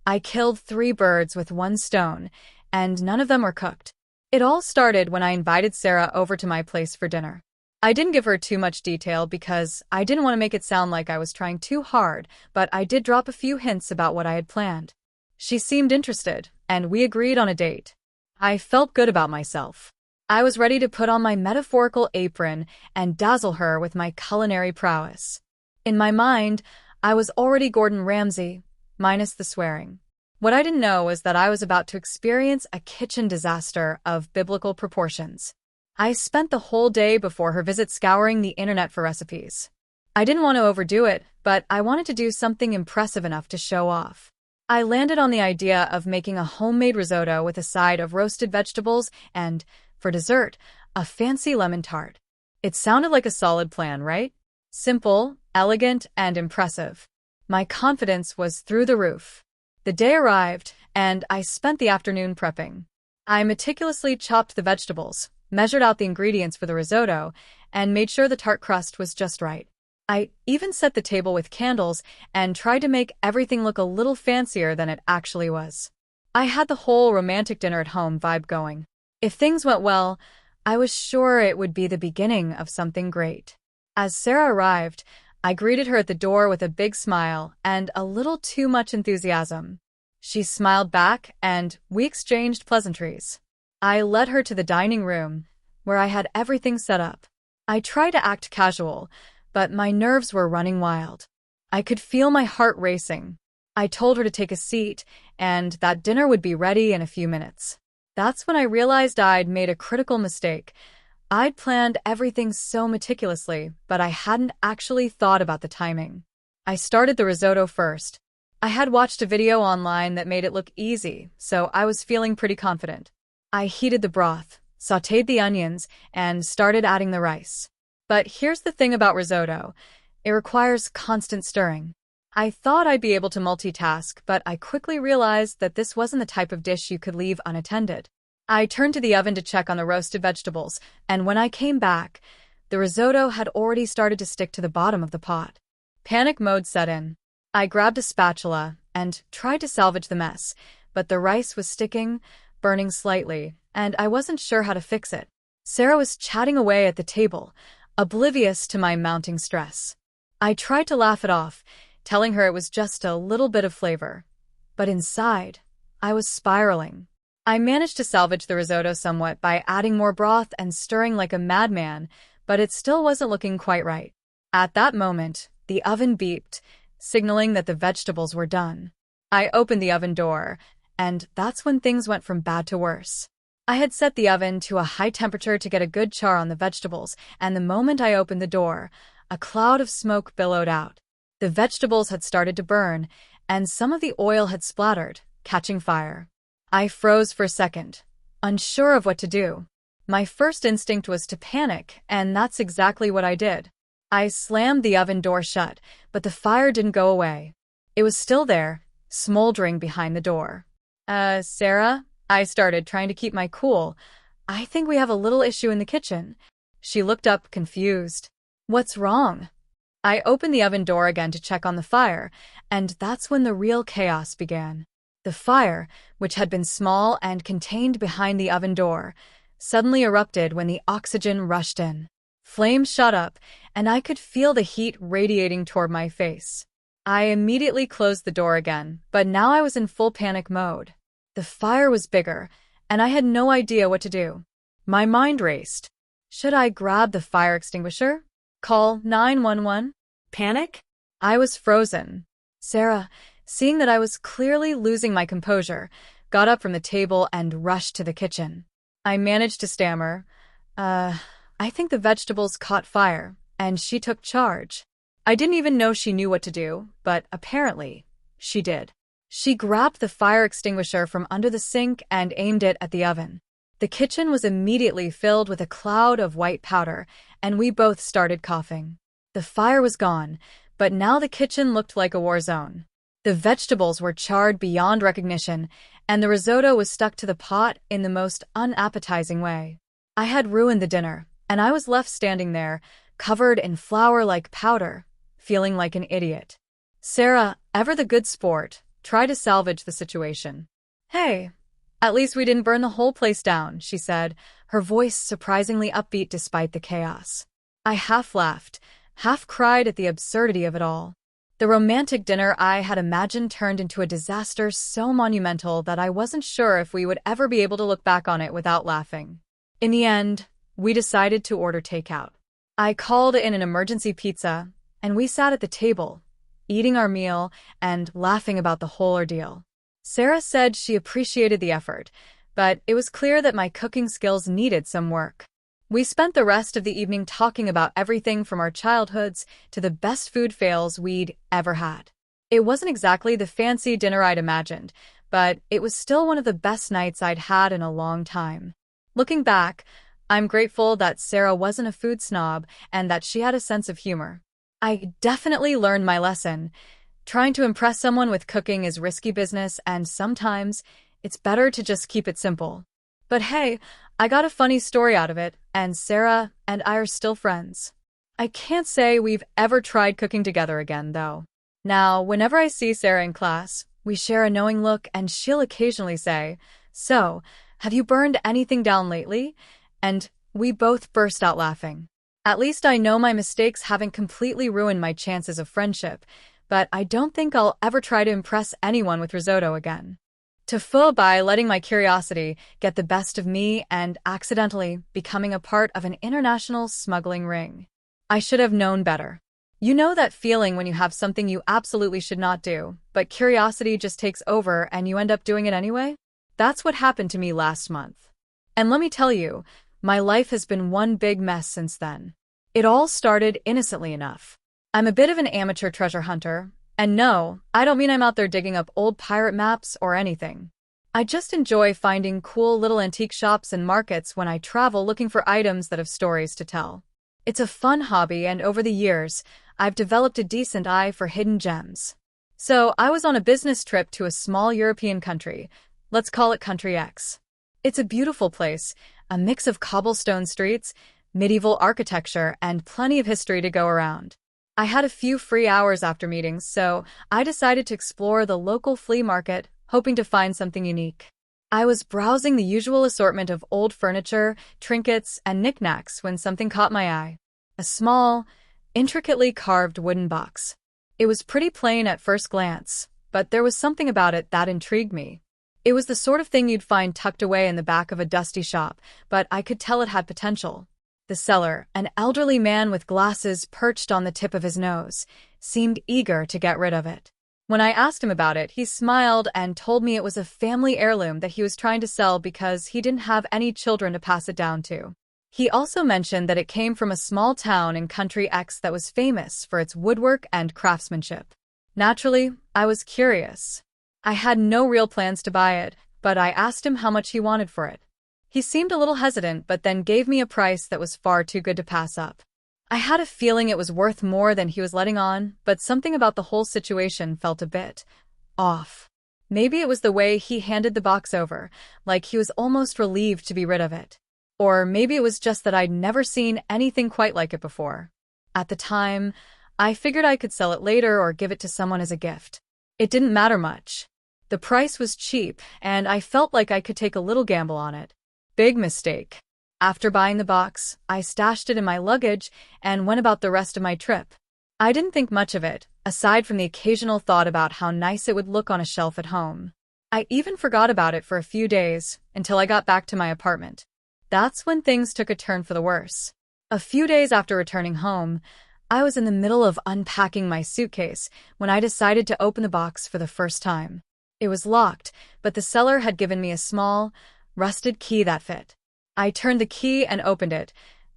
I killed 3 birds with 1 stone, and none of them were cooked. It all started when I invited Sarah over to my place for dinner. I didn't give her too much detail because I didn't want to make it sound like I was trying too hard, but I did drop a few hints about what I had planned. She seemed interested, and we agreed on a date. I felt good about myself. I was ready to put on my metaphorical apron and dazzle her with my culinary prowess. In my mind, I was already Gordon Ramsay, minus the swearing. What I didn't know was that I was about to experience a kitchen disaster of biblical proportions. I spent the whole day before her visit scouring the internet for recipes. I didn't want to overdo it, but I wanted to do something impressive enough to show off. I landed on the idea of making a homemade risotto with a side of roasted vegetables and, for dessert, a fancy lemon tart. It sounded like a solid plan, right? Simple, elegant, and impressive. My confidence was through the roof. The day arrived, and I spent the afternoon prepping. I meticulously chopped the vegetables, measured out the ingredients for the risotto, and made sure the tart crust was just right. I even set the table with candles and tried to make everything look a little fancier than it actually was. I had the whole romantic dinner at home vibe going. If things went well, I was sure it would be the beginning of something great. As Sarah arrived, I greeted her at the door with a big smile and a little too much enthusiasm. She smiled back, and we exchanged pleasantries. I led her to the dining room, where I had everything set up. I tried to act casual, but my nerves were running wild. I could feel my heart racing. I told her to take a seat, and that dinner would be ready in a few minutes. That's when I realized I'd made a critical mistake. I'd planned everything so meticulously, but I hadn't actually thought about the timing. I started the risotto first. I had watched a video online that made it look easy, so I was feeling pretty confident. I heated the broth, sautéed the onions, and started adding the rice. But here's the thing about risotto. It requires constant stirring. I thought I'd be able to multitask, but I quickly realized that this wasn't the type of dish you could leave unattended. I turned to the oven to check on the roasted vegetables, and when I came back, the risotto had already started to stick to the bottom of the pot. Panic mode set in. I grabbed a spatula and tried to salvage the mess, but the rice was sticking, burning slightly, and I wasn't sure how to fix it. Sarah was chatting away at the table, oblivious to my mounting stress. I tried to laugh it off, telling her it was just a little bit of flavor. But inside, I was spiraling. I managed to salvage the risotto somewhat by adding more broth and stirring like a madman, but it still wasn't looking quite right. At that moment, the oven beeped, signaling that the vegetables were done. I opened the oven door, and that's when things went from bad to worse. I had set the oven to a high temperature to get a good char on the vegetables, and the moment I opened the door, a cloud of smoke billowed out. The vegetables had started to burn, and some of the oil had splattered, catching fire. I froze for a second, unsure of what to do. My first instinct was to panic, and that's exactly what I did. I slammed the oven door shut, but the fire didn't go away. It was still there, smoldering behind the door. Sarah? I started, trying to keep my cool. I think we have a little issue in the kitchen. She looked up, confused. What's wrong? I opened the oven door again to check on the fire, and that's when the real chaos began. The fire, which had been small and contained behind the oven door, suddenly erupted when the oxygen rushed in. Flames shot up, and I could feel the heat radiating toward my face. I immediately closed the door again, but now I was in full panic mode. The fire was bigger, and I had no idea what to do. My mind raced. Should I grab the fire extinguisher? Call 911? Panic? I was frozen. Sarah, seeing that I was clearly losing my composure, got up from the table and rushed to the kitchen. I managed to stammer, I think the vegetables caught fire, and she took charge. I didn't even know she knew what to do, but apparently, she did. She grabbed the fire extinguisher from under the sink and aimed it at the oven. The kitchen was immediately filled with a cloud of white powder, and we both started coughing. The fire was gone, but now the kitchen looked like a war zone. The vegetables were charred beyond recognition, and the risotto was stuck to the pot in the most unappetizing way. I had ruined the dinner, and I was left standing there, covered in flour-like powder, feeling like an idiot. Sarah, ever the good sport, tried to salvage the situation. Hey, at least we didn't burn the whole place down, she said, her voice surprisingly upbeat despite the chaos. I half laughed, half cried at the absurdity of it all. The romantic dinner I had imagined turned into a disaster so monumental that I wasn't sure if we would ever be able to look back on it without laughing. In the end, we decided to order takeout. I called in an emergency pizza, and we sat at the table, eating our meal and laughing about the whole ordeal. Sarah said she appreciated the effort, but it was clear that my cooking skills needed some work. We spent the rest of the evening talking about everything from our childhoods to the best food fails we'd ever had. It wasn't exactly the fancy dinner I'd imagined, but it was still one of the best nights I'd had in a long time. Looking back, I'm grateful that Sarah wasn't a food snob and that she had a sense of humor. I definitely learned my lesson. Trying to impress someone with cooking is risky business, and sometimes it's better to just keep it simple. But hey, I got a funny story out of it, and Sarah and I are still friends. I can't say we've ever tried cooking together again, though. Now, whenever I see Sarah in class, we share a knowing look, and she'll occasionally say, "So, have you burned anything down lately?" And we both burst out laughing. At least I know my mistakes haven't completely ruined my chances of friendship, but I don't think I'll ever try to impress anyone with risotto again. To fool by letting my curiosity get the best of me and accidentally becoming a part of an international smuggling ring. I should have known better. You know that feeling when you have something you absolutely should not do, but curiosity just takes over and you end up doing it anyway? That's what happened to me last month. And let me tell you, my life has been one big mess since then. It all started innocently enough. I'm a bit of an amateur treasure hunter, and no, I don't mean I'm out there digging up old pirate maps or anything. I just enjoy finding cool little antique shops and markets when I travel looking for items that have stories to tell. It's a fun hobby, and over the years, I've developed a decent eye for hidden gems. So, I was on a business trip to a small European country. Let's call it Country X. It's a beautiful place, a mix of cobblestone streets, medieval architecture, and plenty of history to go around. I had a few free hours after meetings, so I decided to explore the local flea market, hoping to find something unique. I was browsing the usual assortment of old furniture, trinkets, and knickknacks when something caught my eye. A small, intricately carved wooden box. It was pretty plain at first glance, but there was something about it that intrigued me. It was the sort of thing you'd find tucked away in the back of a dusty shop, but I could tell it had potential. The seller, an elderly man with glasses perched on the tip of his nose, seemed eager to get rid of it. When I asked him about it, he smiled and told me it was a family heirloom that he was trying to sell because he didn't have any children to pass it down to. He also mentioned that it came from a small town in Country X that was famous for its woodwork and craftsmanship. Naturally, I was curious. I had no real plans to buy it, but I asked him how much he wanted for it. He seemed a little hesitant but then gave me a price that was far too good to pass up. I had a feeling it was worth more than he was letting on, but something about the whole situation felt a bit off. Maybe it was the way he handed the box over, like he was almost relieved to be rid of it. Or maybe it was just that I'd never seen anything quite like it before. At the time, I figured I could sell it later or give it to someone as a gift. It didn't matter much. The price was cheap, and I felt like I could take a little gamble on it. Big mistake. After buying the box, I stashed it in my luggage and went about the rest of my trip. I didn't think much of it, aside from the occasional thought about how nice it would look on a shelf at home. I even forgot about it for a few days, until I got back to my apartment. That's when things took a turn for the worse. A few days after returning home, I was in the middle of unpacking my suitcase when I decided to open the box for the first time. It was locked, but the seller had given me a small, rusted key that fit. I turned the key and opened it,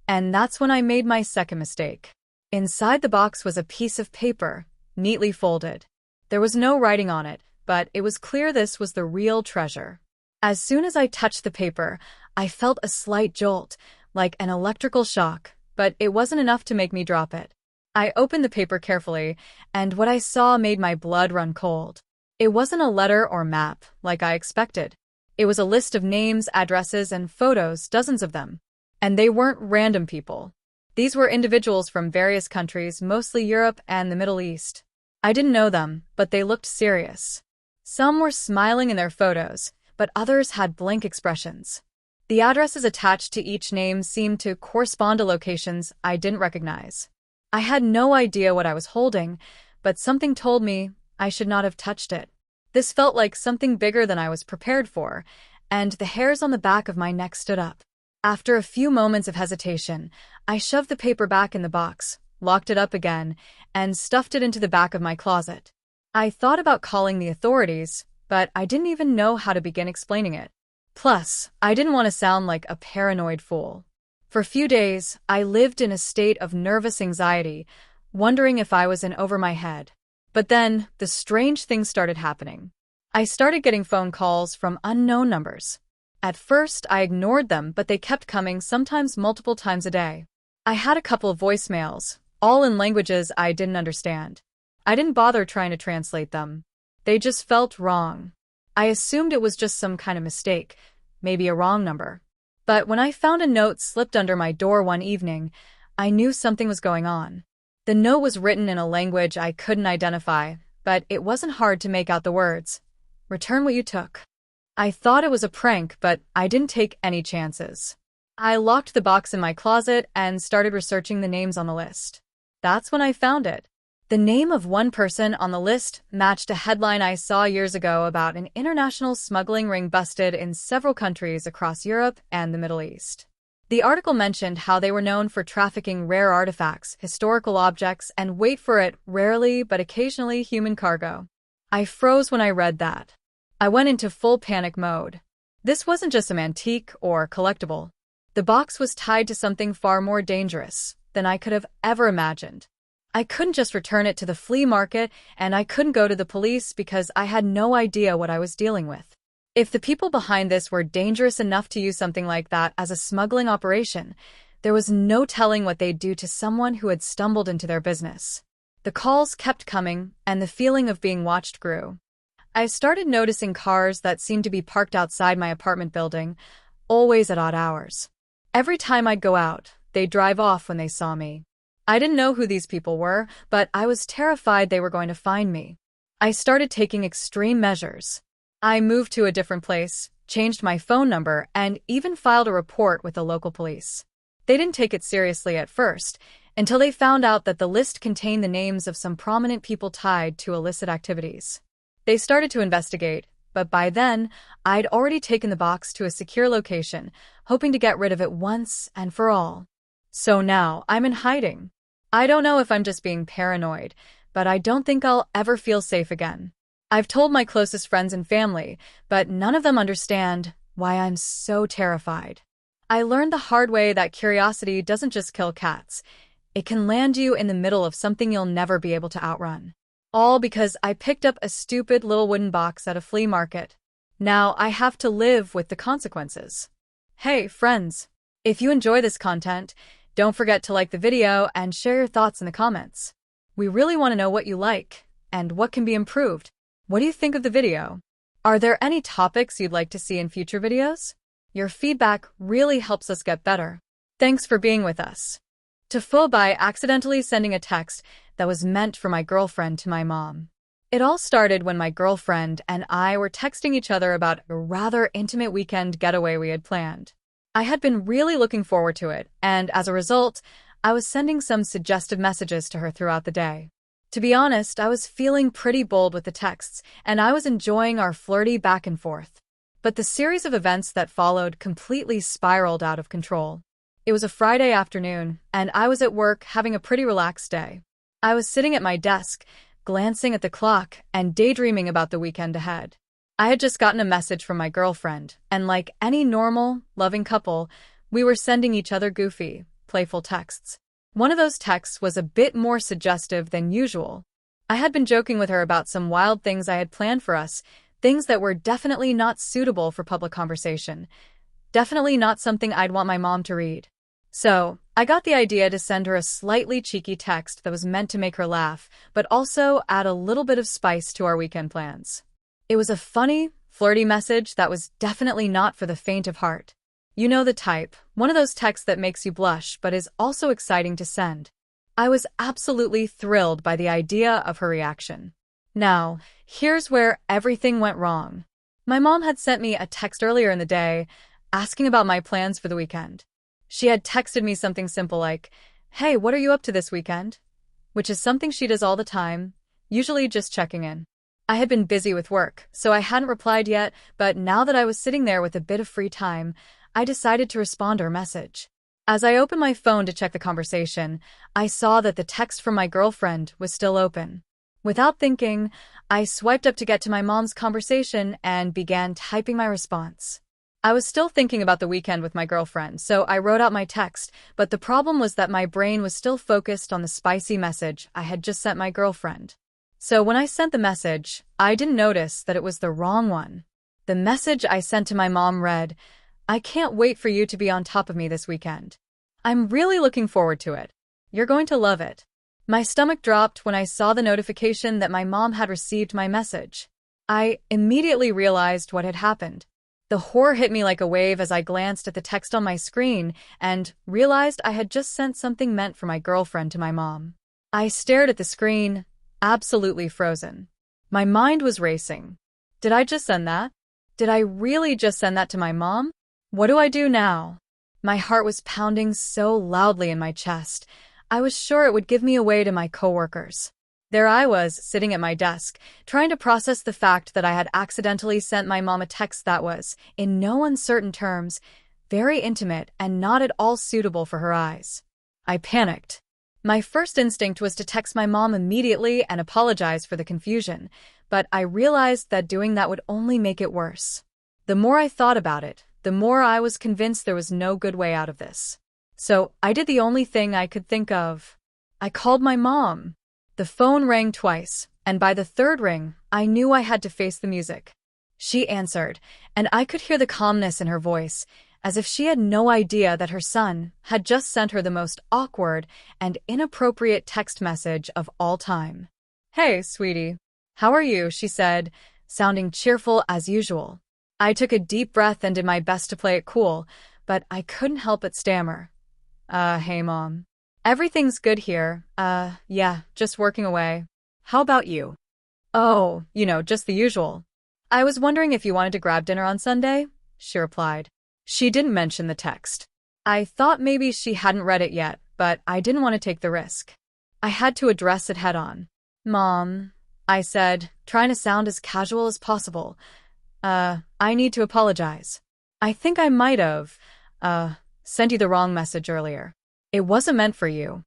and that's when I made my second mistake. Inside the box was a piece of paper, neatly folded. There was no writing on it, but it was clear this was the real treasure. As soon as I touched the paper, I felt a slight jolt, like an electrical shock, but it wasn't enough to make me drop it. I opened the paper carefully, and what I saw made my blood run cold. It wasn't a letter or map, like I expected. It was a list of names, addresses, and photos, dozens of them. And they weren't random people. These were individuals from various countries, mostly Europe and the Middle East. I didn't know them, but they looked serious. Some were smiling in their photos, but others had blank expressions. The addresses attached to each name seemed to correspond to locations I didn't recognize. I had no idea what I was holding, but something told me I should not have touched it. This felt like something bigger than I was prepared for, and the hairs on the back of my neck stood up. After a few moments of hesitation, I shoved the paper back in the box, locked it up again, and stuffed it into the back of my closet. I thought about calling the authorities, but I didn't even know how to begin explaining it. Plus, I didn't want to sound like a paranoid fool. For a few days, I lived in a state of nervous anxiety, wondering if I was in over my head. But then, the strange things started happening. I started getting phone calls from unknown numbers. At first, I ignored them, but they kept coming, sometimes multiple times a day. I had a couple of voicemails, all in languages I didn't understand. I didn't bother trying to translate them. They just felt wrong. I assumed it was just some kind of mistake, maybe a wrong number. But when I found a note slipped under my door one evening, I knew something was going on. The note was written in a language I couldn't identify, but it wasn't hard to make out the words. Return what you took. I thought it was a prank, but I didn't take any chances. I locked the box in my closet and started researching the names on the list. That's when I found it. The name of one person on the list matched a headline I saw years ago about an international smuggling ring busted in several countries across Europe and the Middle East. The article mentioned how they were known for trafficking rare artifacts, historical objects, and wait for it, rarely but occasionally human cargo. I froze when I read that. I went into full panic mode. This wasn't just some antique or collectible. The box was tied to something far more dangerous than I could have ever imagined. I couldn't just return it to the flea market, and I couldn't go to the police because I had no idea what I was dealing with. If the people behind this were dangerous enough to use something like that as a smuggling operation, there was no telling what they'd do to someone who had stumbled into their business. The calls kept coming, and the feeling of being watched grew. I started noticing cars that seemed to be parked outside my apartment building, always at odd hours. Every time I'd go out, they'd drive off when they saw me. I didn't know who these people were, but I was terrified they were going to find me. I started taking extreme measures. I moved to a different place, changed my phone number, and even filed a report with the local police. They didn't take it seriously at first, until they found out that the list contained the names of some prominent people tied to illicit activities. They started to investigate, but by then, I'd already taken the box to a secure location, hoping to get rid of it once and for all. So now, I'm in hiding. I don't know if I'm just being paranoid, but I don't think I'll ever feel safe again. I've told my closest friends and family, but none of them understand why I'm so terrified. I learned the hard way that curiosity doesn't just kill cats. It can land you in the middle of something you'll never be able to outrun. All because I picked up a stupid little wooden box at a flea market. Now I have to live with the consequences. Hey, friends! If you enjoy this content, don't forget to like the video and share your thoughts in the comments. We really want to know what you like and what can be improved. What do you think of the video? Are there any topics you'd like to see in future videos? Your feedback really helps us get better. Thanks for being with us. TIFU by accidentally sending a text that was meant for my girlfriend to my mom. It all started when my girlfriend and I were texting each other about a rather intimate weekend getaway we had planned. I had been really looking forward to it, and as a result, I was sending some suggestive messages to her throughout the day. To be honest, I was feeling pretty bold with the texts, and I was enjoying our flirty back and forth. But the series of events that followed completely spiraled out of control. It was a Friday afternoon, and I was at work having a pretty relaxed day. I was sitting at my desk, glancing at the clock and daydreaming about the weekend ahead. I had just gotten a message from my girlfriend, and like any normal, loving couple, we were sending each other goofy, playful texts. One of those texts was a bit more suggestive than usual. I had been joking with her about some wild things I had planned for us, things that were definitely not suitable for public conversation. Definitely not something I'd want my mom to read. So, I got the idea to send her a slightly cheeky text that was meant to make her laugh, but also add a little bit of spice to our weekend plans. It was a funny, flirty message that was definitely not for the faint of heart. You know the type, one of those texts that makes you blush but is also exciting to send. I was absolutely thrilled by the idea of her reaction. Now, here's where everything went wrong. My mom had sent me a text earlier in the day, asking about my plans for the weekend. She had texted me something simple like, "Hey, what are you up to this weekend?" Which is something she does all the time, usually just checking in. I had been busy with work, so I hadn't replied yet, but now that I was sitting there with a bit of free time, I decided to respond to her message. As I opened my phone to check the conversation, I saw that the text from my girlfriend was still open. Without thinking, I swiped up to get to my mom's conversation and began typing my response. I was still thinking about the weekend with my girlfriend, so I wrote out my text, but the problem was that my brain was still focused on the spicy message I had just sent my girlfriend. So when I sent the message, I didn't notice that it was the wrong one. The message I sent to my mom read, "I can't wait for you to be on top of me this weekend. I'm really looking forward to it. You're going to love it." My stomach dropped when I saw the notification that my mom had received my message. I immediately realized what had happened. The horror hit me like a wave as I glanced at the text on my screen and realized I had just sent something meant for my girlfriend to my mom. I stared at the screen, absolutely frozen. My mind was racing. Did I just send that? Did I really just send that to my mom? What do I do now? My heart was pounding so loudly in my chest. I was sure it would give me away to my coworkers. There I was, sitting at my desk, trying to process the fact that I had accidentally sent my mom a text that was, in no uncertain terms, very intimate and not at all suitable for her eyes. I panicked. My first instinct was to text my mom immediately and apologize for the confusion, but I realized that doing that would only make it worse. The more I thought about it, the more I was convinced there was no good way out of this. So I did the only thing I could think of. I called my mom. The phone rang twice, and by the third ring, I knew I had to face the music. She answered, and I could hear the calmness in her voice, as if she had no idea that her son had just sent her the most awkward and inappropriate text message of all time. "Hey, sweetie. How are you?" she said, sounding cheerful as usual. I took a deep breath and did my best to play it cool, but I couldn't help but stammer. Hey, Mom. Everything's good here. Yeah, just working away. How about you?" "Oh, just the usual. I was wondering if you wanted to grab dinner on Sunday," she replied. She didn't mention the text. I thought maybe she hadn't read it yet, but I didn't want to take the risk. I had to address it head on. "Mom," I said, trying to sound as casual as possible. I need to apologize. I think I might have, sent you the wrong message earlier. It wasn't meant for you."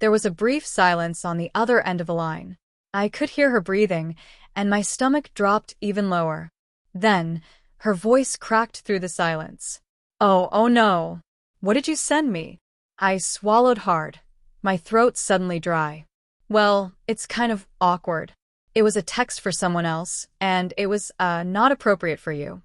There was a brief silence on the other end of the line. I could hear her breathing, and my stomach dropped even lower. Then, her voice cracked through the silence. Oh no. What did you send me?" I swallowed hard, my throat suddenly dry. "Well, it's kind of awkward. It was a text for someone else, and it was, not appropriate for you."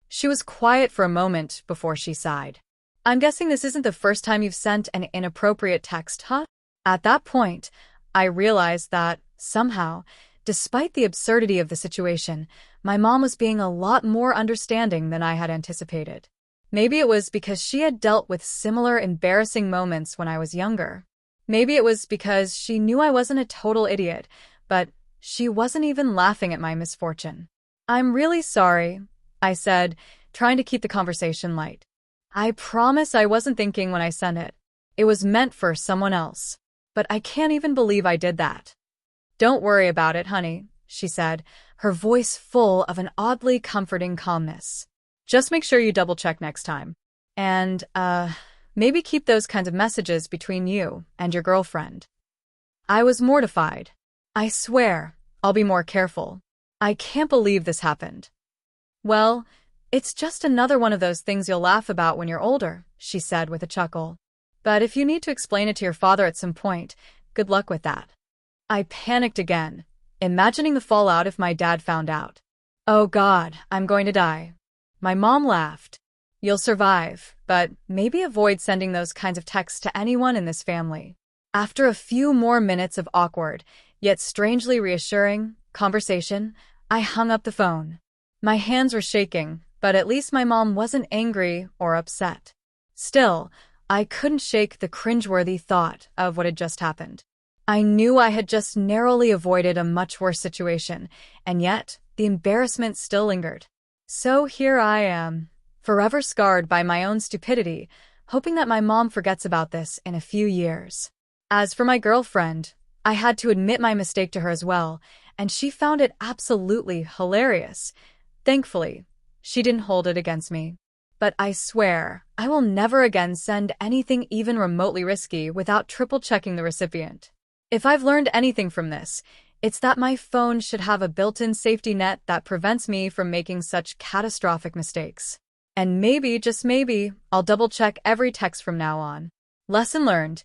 She was quiet for a moment before she sighed. "I'm guessing this isn't the first time you've sent an inappropriate text, huh?" At that point, I realized that, somehow, despite the absurdity of the situation, my mom was being a lot more understanding than I had anticipated. Maybe it was because she had dealt with similar embarrassing moments when I was younger. Maybe it was because she knew I wasn't a total idiot, but she wasn't even laughing at my misfortune. "I'm really sorry," I said, trying to keep the conversation light. "I promise I wasn't thinking when I sent it. It was meant for someone else. But I can't even believe I did that." "Don't worry about it, honey," she said, her voice full of an oddly comforting calmness. "Just make sure you double-check next time. And, maybe keep those kinds of messages between you and your girlfriend." I was mortified. "I swear, I'll be more careful. I can't believe this happened." "Well, it's just another one of those things you'll laugh about when you're older," she said with a chuckle. "But if you need to explain it to your father at some point, good luck with that." I panicked again, imagining the fallout if my dad found out. "Oh God, I'm going to die." My mom laughed. "You'll survive, but maybe avoid sending those kinds of texts to anyone in this family." After a few more minutes of awkward, yet strangely reassuring, conversation, I hung up the phone. My hands were shaking, but at least my mom wasn't angry or upset. Still, I couldn't shake the cringeworthy thought of what had just happened. I knew I had just narrowly avoided a much worse situation, and yet the embarrassment still lingered. So here I am, forever scarred by my own stupidity, hoping that my mom forgets about this in a few years. As for my girlfriend, I had to admit my mistake to her as well, and she found it absolutely hilarious. Thankfully, she didn't hold it against me. But I swear, I will never again send anything even remotely risky without triple-checking the recipient. If I've learned anything from this, it's that my phone should have a built-in safety net that prevents me from making such catastrophic mistakes. And maybe, just maybe, I'll double-check every text from now on. Lesson learned: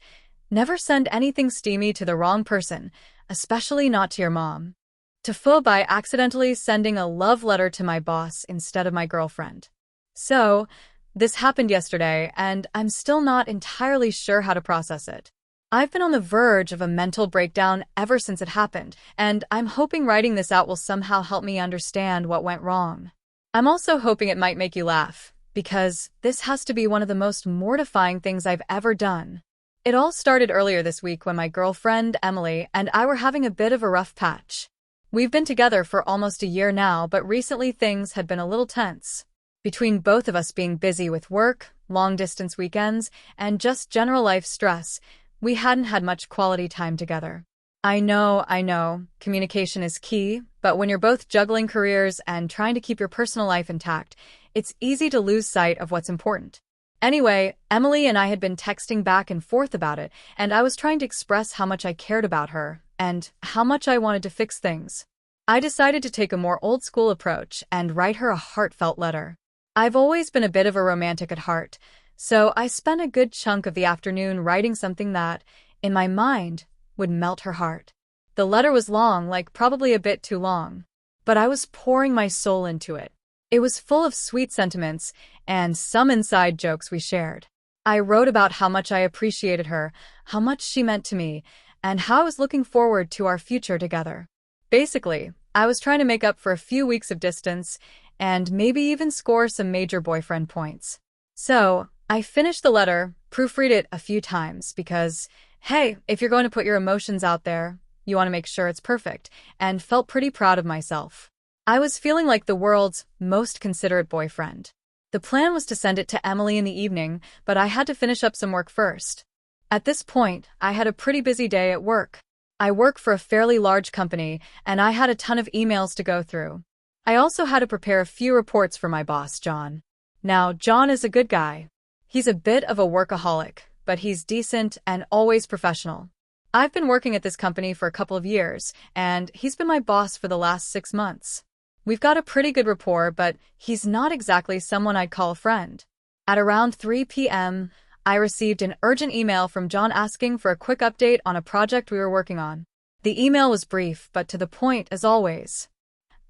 never send anything steamy to the wrong person, especially not to your mom. TIFU by accidentally sending a love letter to my boss instead of my girlfriend. So, this happened yesterday, and I'm still not entirely sure how to process it. I've been on the verge of a mental breakdown ever since it happened, and I'm hoping writing this out will somehow help me understand what went wrong. I'm also hoping it might make you laugh, because this has to be one of the most mortifying things I've ever done. It all started earlier this week when my girlfriend, Emily, and I were having a bit of a rough patch. We've been together for almost a year now, but recently things had been a little tense. Between both of us being busy with work, long-distance weekends, and just general life stress, we hadn't had much quality time together. I know, communication is key, but when you're both juggling careers and trying to keep your personal life intact, it's easy to lose sight of what's important. Anyway, Emily and I had been texting back and forth about it, and I was trying to express how much I cared about her, and how much I wanted to fix things. I decided to take a more old-school approach and write her a heartfelt letter. I've always been a bit of a romantic at heart, so I spent a good chunk of the afternoon writing something that, in my mind, would melt her heart. The letter was long, like probably a bit too long, but I was pouring my soul into it. It was full of sweet sentiments and some inside jokes we shared. I wrote about how much I appreciated her, how much she meant to me, and how I was looking forward to our future together. Basically, I was trying to make up for a few weeks of distance and maybe even score some major boyfriend points. So, I finished the letter, proofread it a few times because, hey, if you're going to put your emotions out there, you want to make sure it's perfect, and felt pretty proud of myself. I was feeling like the world's most considerate boyfriend. The plan was to send it to Emily in the evening, but I had to finish up some work first. At this point, I had a pretty busy day at work. I work for a fairly large company, and I had a ton of emails to go through. I also had to prepare a few reports for my boss, John. Now, John is a good guy. He's a bit of a workaholic, but he's decent and always professional. I've been working at this company for a couple of years, and he's been my boss for the last 6 months. We've got a pretty good rapport, but he's not exactly someone I'd call a friend. At around 3 p.m., I received an urgent email from John asking for a quick update on a project we were working on. The email was brief, but to the point as always.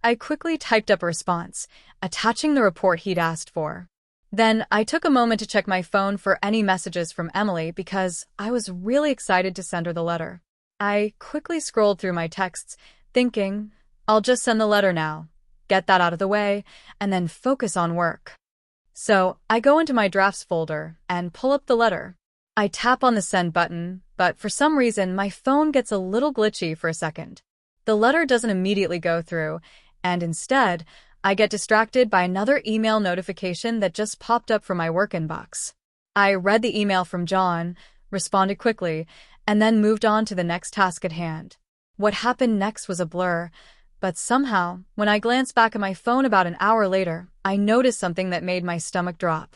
I quickly typed up a response, attaching the report he'd asked for. Then I took a moment to check my phone for any messages from Emily because I was really excited to send her the letter. I quickly scrolled through my texts, thinking, I'll just send the letter now, get that out of the way, and then focus on work. So I go into my drafts folder and pull up the letter. I tap on the send button, but for some reason my phone gets a little glitchy for a second. The letter doesn't immediately go through, and instead, I get distracted by another email notification that just popped up from my work inbox. I read the email from John, responded quickly, and then moved on to the next task at hand. What happened next was a blur, but somehow, when I glanced back at my phone about an hour later, I noticed something that made my stomach drop.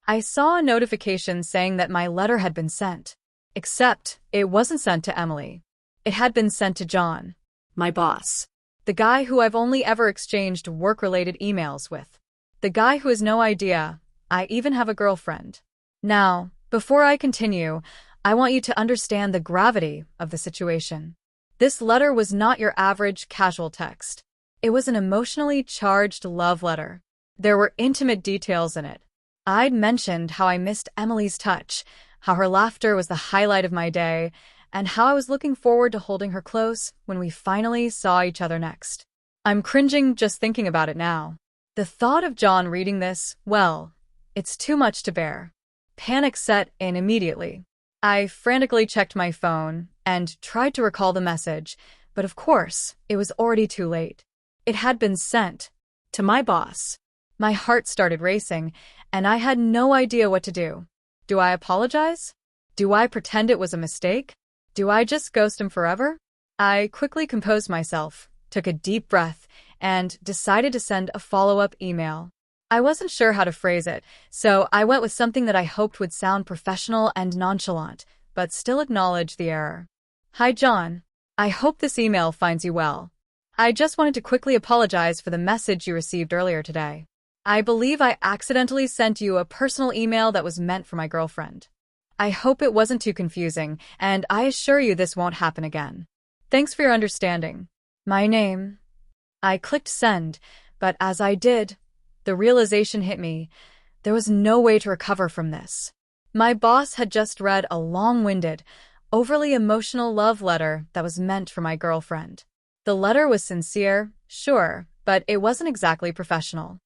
I saw a notification saying that my letter had been sent. Except, it wasn't sent to Emily. It had been sent to John, My boss. the guy who I've only ever exchanged work-related emails with. The guy who has no idea I even have a girlfriend. Now, before I continue, I want you to understand the gravity of the situation. This letter was not your average casual text. It was an emotionally charged love letter. There were intimate details in it. I'd mentioned how I missed Emily's touch, how her laughter was the highlight of my day, and how I was looking forward to holding her close when we finally saw each other next. I'm cringing just thinking about it now. The thought of John reading this, well, it's too much to bear. Panic set in immediately. I frantically checked my phone and tried to recall the message, but of course, it was already too late. It had been sent To my boss. My heart started racing, and I had no idea what to do. Do I apologize? Do I pretend it was a mistake? Do I just ghost him forever? I quickly composed myself, took a deep breath, and decided to send a follow-up email. I wasn't sure how to phrase it, so I went with something that I hoped would sound professional and nonchalant, but still acknowledge the error. Hi, John. I hope this email finds you well. I just wanted to quickly apologize for the message you received earlier today. I believe I accidentally sent you a personal email that was meant for my girlfriend. I hope it wasn't too confusing, and I assure you this won't happen again. Thanks for your understanding. My name. I clicked send, but as I did, the realization hit me. There was no way to recover from this. My boss had just read a long-winded, overly emotional love letter that was meant for my girlfriend. The letter was sincere, sure, but it wasn't exactly professional.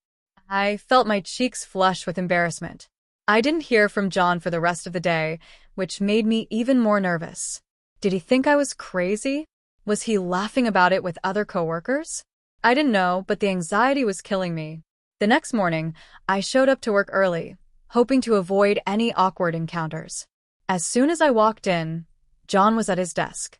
I felt my cheeks flush with embarrassment. I didn't hear from John for the rest of the day, which made me even more nervous. Did he think I was crazy? Was he laughing about it with other coworkers? I didn't know, but the anxiety was killing me. The next morning, I showed up to work early, hoping to avoid any awkward encounters. As soon as I walked in, John was at his desk.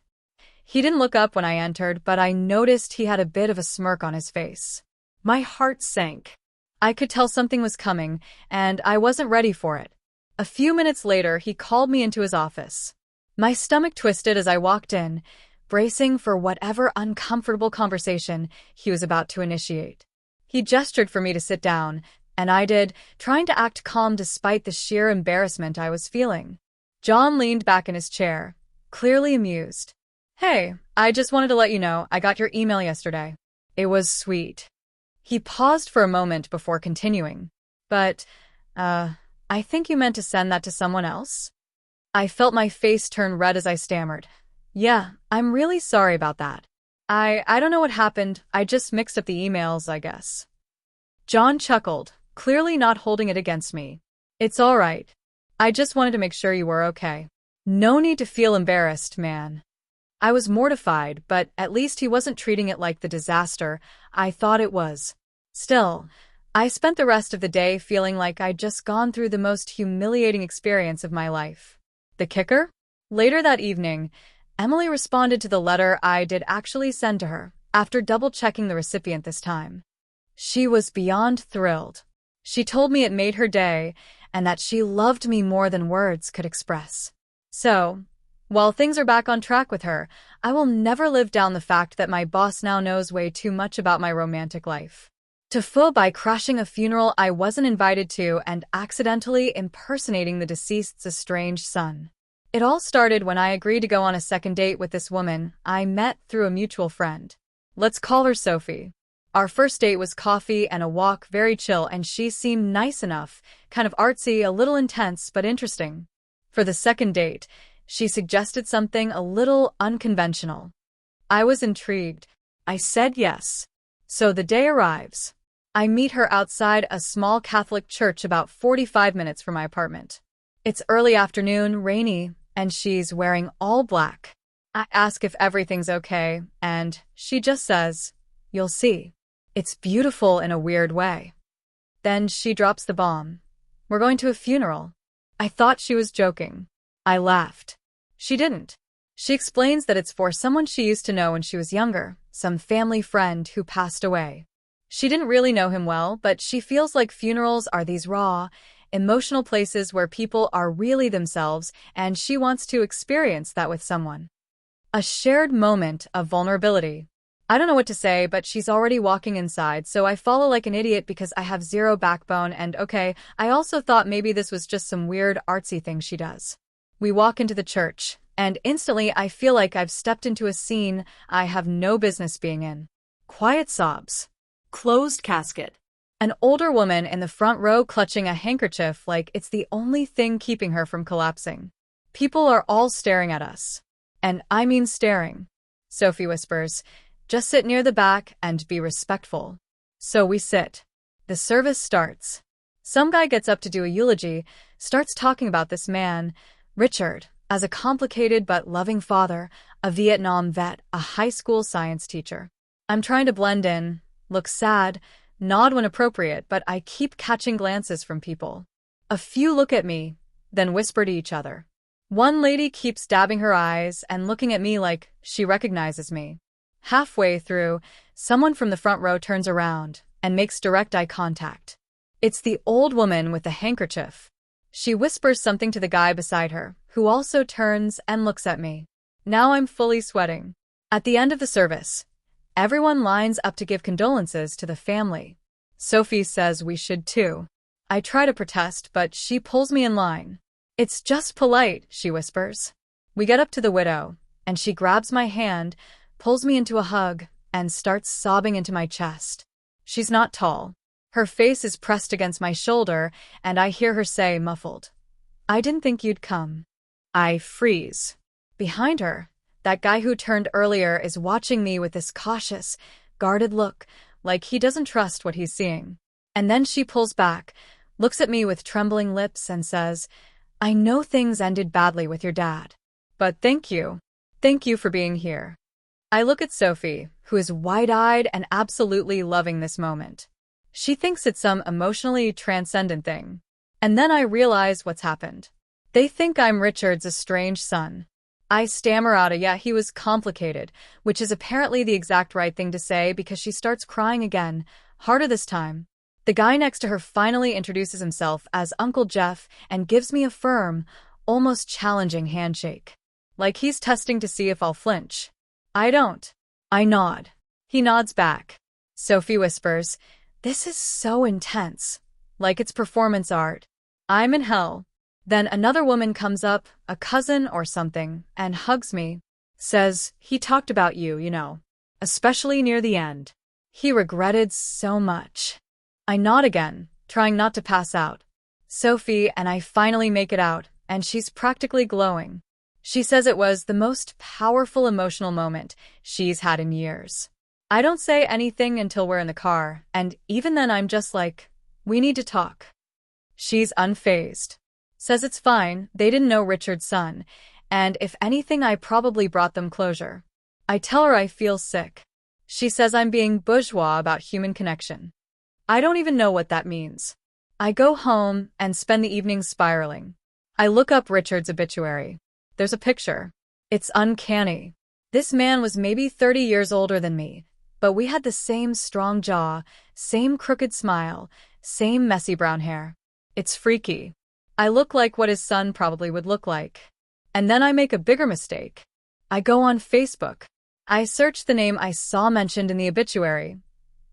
He didn't look up when I entered, but I noticed he had a bit of a smirk on his face. My heart sank. I could tell something was coming, and I wasn't ready for it. A few minutes later, he called me into his office. My stomach twisted as I walked in, bracing for whatever uncomfortable conversation he was about to initiate. He gestured for me to sit down, and I did, trying to act calm despite the sheer embarrassment I was feeling. John leaned back in his chair, clearly amused. Hey, I just wanted to let you know I got your email yesterday. It was sweet. He paused for a moment before continuing. But, I think you meant to send that to someone else? I felt my face turn red as I stammered. Yeah, I'm really sorry about that. I don't know what happened. I just mixed up the emails, I guess. John chuckled, clearly not holding it against me. It's all right. I just wanted to make sure you were okay. No need to feel embarrassed, man. I was mortified, but at least he wasn't treating it like the disaster I thought it was. Still, I spent the rest of the day feeling like I'd just gone through the most humiliating experience of my life. The kicker? Later that evening, Emily responded to the letter I did actually send to her, after double-checking the recipient this time. She was beyond thrilled. She told me it made her day, and that she loved me more than words could express. So, while things are back on track with her, I will never live down the fact that my boss now knows way too much about my romantic life. TIFU by crashing a funeral I wasn't invited to and accidentally impersonating the deceased's estranged son. It all started when I agreed to go on a second date with this woman I met through a mutual friend. Let's call her Sophie. Our first date was coffee and a walk, very chill, and she seemed nice enough, kind of artsy, a little intense, but interesting. For the second date, she suggested something a little unconventional. I was intrigued. I said yes. So the day arrives. I meet her outside a small Catholic church about 45 minutes from my apartment. It's early afternoon, rainy, and she's wearing all black. I ask if everything's okay, and she just says, "You'll see. It's beautiful in a weird way." Then she drops the bomb. "We're going to a funeral." I thought she was joking. I laughed. She didn't. She explains that it's for someone she used to know when she was younger, some family friend who passed away. She didn't really know him well, but she feels like funerals are these raw, emotional places where people are really themselves, and she wants to experience that with someone. A shared moment of vulnerability. I don't know what to say, but she's already walking inside, so I follow like an idiot because I have zero backbone, and okay, I also thought maybe this was just some weird artsy thing she does. We walk into the church, and instantly I feel like I've stepped into a scene I have no business being in. Quiet sobs. Closed casket. An older woman in the front row clutching a handkerchief like it's the only thing keeping her from collapsing. People are all staring at us. And I mean staring. Sophie whispers, "Just sit near the back and be respectful." So we sit. The service starts. Some guy gets up to do a eulogy, starts talking about this man, Richard, as a complicated but loving father, a Vietnam vet, a high school science teacher. I'm trying to blend in, look sad, nod when appropriate, but I keep catching glances from people. A few look at me, then whisper to each other. One lady keeps dabbing her eyes and looking at me like she recognizes me. Halfway through, someone from the front row turns around and makes direct eye contact. It's the old woman with the handkerchief. She whispers something to the guy beside her, who also turns and looks at me. Now I'm fully sweating. At the end of the service, everyone lines up to give condolences to the family. Sophie says we should too. I try to protest, but she pulls me in line. "It's just polite," she whispers. We get up to the widow, and she grabs my hand, pulls me into a hug, and starts sobbing into my chest. She's not tall. Her face is pressed against my shoulder, and I hear her say, muffled, "I didn't think you'd come." I freeze. Behind her, that guy who turned earlier is watching me with this cautious, guarded look, like he doesn't trust what he's seeing. And then she pulls back, looks at me with trembling lips, and says, "I know things ended badly with your dad. But thank you. Thank you for being here." I look at Sophie, who is wide-eyed and absolutely loving this moment. She thinks it's some emotionally transcendent thing. And then I realize what's happened. They think I'm Richard's estranged son. I stammer out a "yeah, he was complicated," which is apparently the exact right thing to say because she starts crying again, harder this time. The guy next to her finally introduces himself as Uncle Jeff and gives me a firm, almost challenging handshake. Like he's testing to see if I'll flinch. I don't. I nod. He nods back. Sophie whispers, "This is so intense. Like it's performance art." I'm in hell. Then another woman comes up, a cousin or something, and hugs me. Says, "He talked about you, you know. Especially near the end. He regretted so much. I nod again, trying not to pass out. Sophie and I finally make it out, and she's practically glowing. She says it was the most powerful emotional moment she's had in years. I don't say anything until we're in the car, and even then I'm just like, we need to talk. She's unfazed. Says it's fine, they didn't know Richard's son, and if anything I probably brought them closure. I tell her I feel sick. She says I'm being bourgeois about human connection. I don't even know what that means. I go home and spend the evening spiraling. I look up Richard's obituary. There's a picture. It's uncanny. This man was maybe 30 years older than me, but we had the same strong jaw, same crooked smile, same messy brown hair. It's freaky. I look like what his son probably would look like. And then I make a bigger mistake. I go on Facebook. I search the name I saw mentioned in the obituary.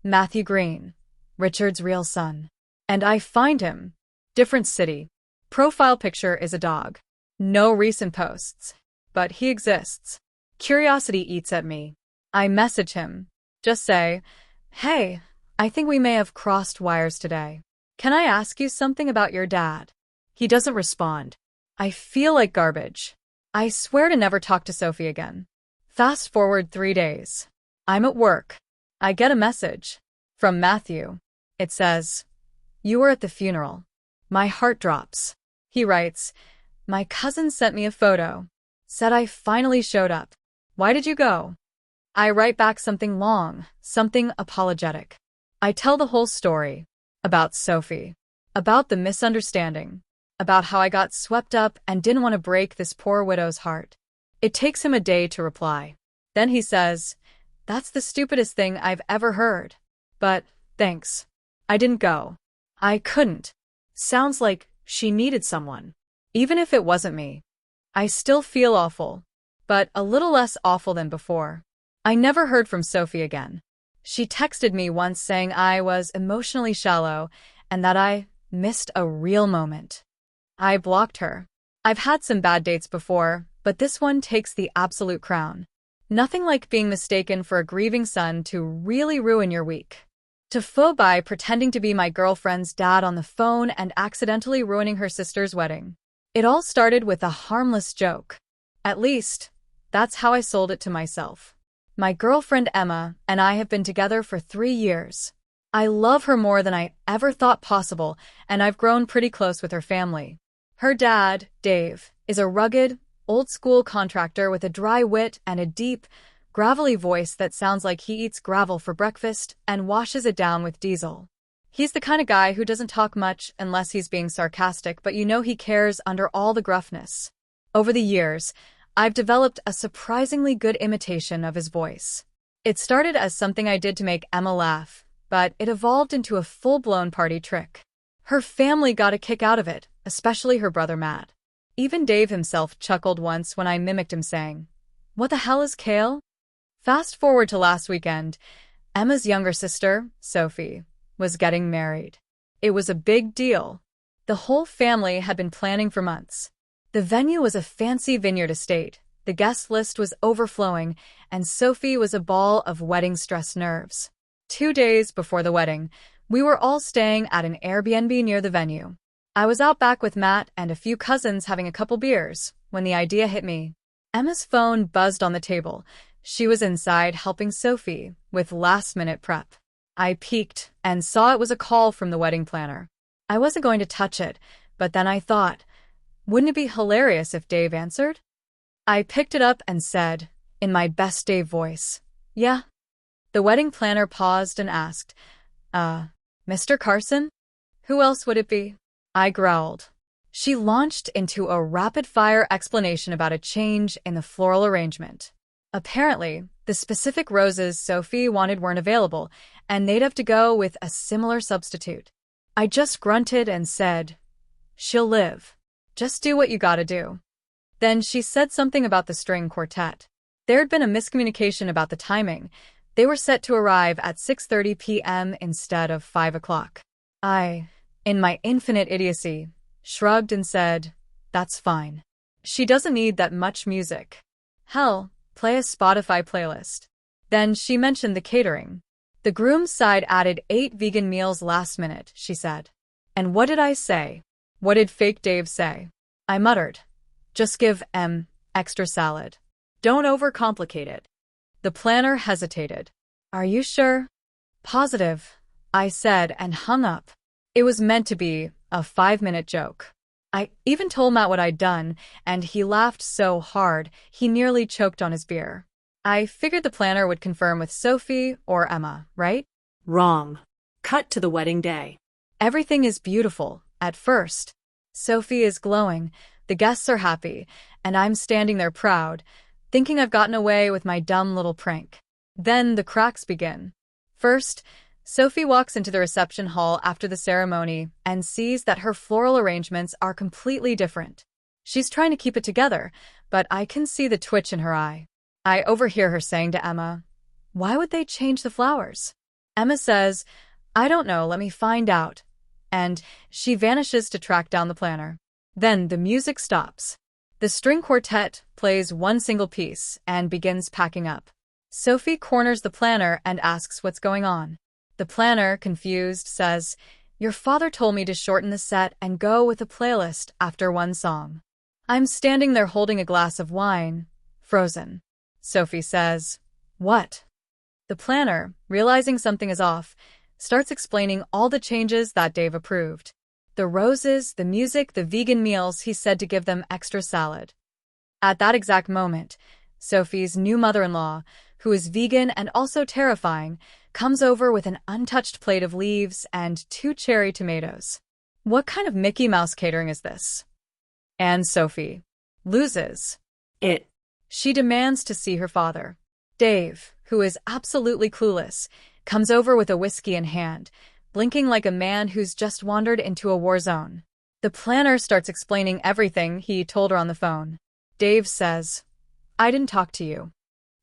Matthew Green, Richard's real son. And I find him. Different city. Profile picture is a dog. No recent posts. But he exists. Curiosity eats at me. I message him. Just say, hey, I think we may have crossed wires today. Can I ask you something about your dad? He doesn't respond. I feel like garbage. I swear to never talk to Sophie again. Fast forward 3 days. I'm at work. I get a message. From Matthew. It says, you were at the funeral. My heart drops. He writes, my cousin sent me a photo. Said I finally showed up. Why did you go? I write back something long, something apologetic. I tell the whole story. About Sophie. About the misunderstanding. About how I got swept up and didn't want to break this poor widow's heart. It takes him a day to reply. Then he says, that's the stupidest thing I've ever heard. But, thanks. I didn't go. I couldn't. Sounds like she needed someone. Even if it wasn't me. I still feel awful. But a little less awful than before. I never heard from Sophie again. She texted me once saying I was emotionally shallow and that I missed a real moment. I blocked her. I've had some bad dates before, but this one takes the absolute crown. Nothing like being mistaken for a grieving son to really ruin your week. To faux by pretending to be my girlfriend's dad on the phone and accidentally ruining her sister's wedding. It all started with a harmless joke. At least, that's how I sold it to myself. My girlfriend Emma and I have been together for 3 years. I love her more than I ever thought possible, and I've grown pretty close with her family. Her dad, Dave, is a rugged, old-school contractor with a dry wit and a deep, gravelly voice that sounds like he eats gravel for breakfast and washes it down with diesel. He's the kind of guy who doesn't talk much unless he's being sarcastic, but you know he cares under all the gruffness. Over the years, I've developed a surprisingly good imitation of his voice. It started as something I did to make Emma laugh, but it evolved into a full-blown party trick. Her family got a kick out of it, especially her brother Matt. Even Dave himself chuckled once when I mimicked him saying, "What the hell is kale?" Fast forward to last weekend, Emma's younger sister, Sophie, was getting married. It was a big deal. The whole family had been planning for months. The venue was a fancy vineyard estate, the guest list was overflowing, and Sophie was a ball of wedding-stressed nerves. 2 days before the wedding, we were all staying at an Airbnb near the venue. I was out back with Matt and a few cousins having a couple beers, when the idea hit me. Emma's phone buzzed on the table. She was inside helping Sophie with last-minute prep. I peeked and saw it was a call from the wedding planner. I wasn't going to touch it, but then I thought, wouldn't it be hilarious if Dave answered? I picked it up and said, in my best Dave voice, "Yeah." The wedding planner paused and asked, Mr. Carson? Who else would it be? I growled. She launched into a rapid-fire explanation about a change in the floral arrangement. Apparently, the specific roses Sophie wanted weren't available, and they'd have to go with a similar substitute. I just grunted and said, "She'll live. Just do what you gotta do." Then she said something about the string quartet. There'd been a miscommunication about the timing. They were set to arrive at 6:30 p.m. instead of 5 o'clock. I, in my infinite idiocy, shrugged and said, "That's fine. She doesn't need that much music. Hell, play a Spotify playlist." Then she mentioned the catering. The groom's side added 8 vegan meals last minute, she said. And what did I say? What did fake Dave say? I muttered. Just give extra salad. Don't overcomplicate it. The planner hesitated. Are you sure? Positive, I said and hung up. It was meant to be a 5-minute joke. I even told Matt what I'd done, and he laughed so hard he nearly choked on his beer. I figured the planner would confirm with Sophie or Emma, right? Wrong. Cut to the wedding day. Everything is beautiful, at first. Sophie is glowing, the guests are happy, and I'm standing there proud, thinking I've gotten away with my dumb little prank. Then the cracks begin. First, Sophie walks into the reception hall after the ceremony and sees that her floral arrangements are completely different. She's trying to keep it together, but I can see the twitch in her eye. I overhear her saying to Emma, "Why would they change the flowers?" Emma says, "I don't know, let me find out." And she vanishes to track down the planner. Then the music stops. The string quartet plays one single piece and begins packing up. Sophie corners the planner and asks what's going on. The planner, confused, says, "Your father told me to shorten the set and go with a playlist after one song." I'm standing there holding a glass of wine, frozen. Sophie says, "What?" The planner, realizing something is off, starts explaining all the changes that Dave approved. The roses, the music, the vegan meals, he said to give them extra salad. At that exact moment, Sophie's new mother-in-law, who is vegan and also terrifying, comes over with an untouched plate of leaves and 2 cherry tomatoes. What kind of Mickey Mouse catering is this? And Sophie loses it. She demands to see her father. Dave, who is absolutely clueless, comes over with a whiskey in hand, blinking like a man who's just wandered into a war zone. The planner starts explaining everything he told her on the phone. Dave says, "I didn't talk to you."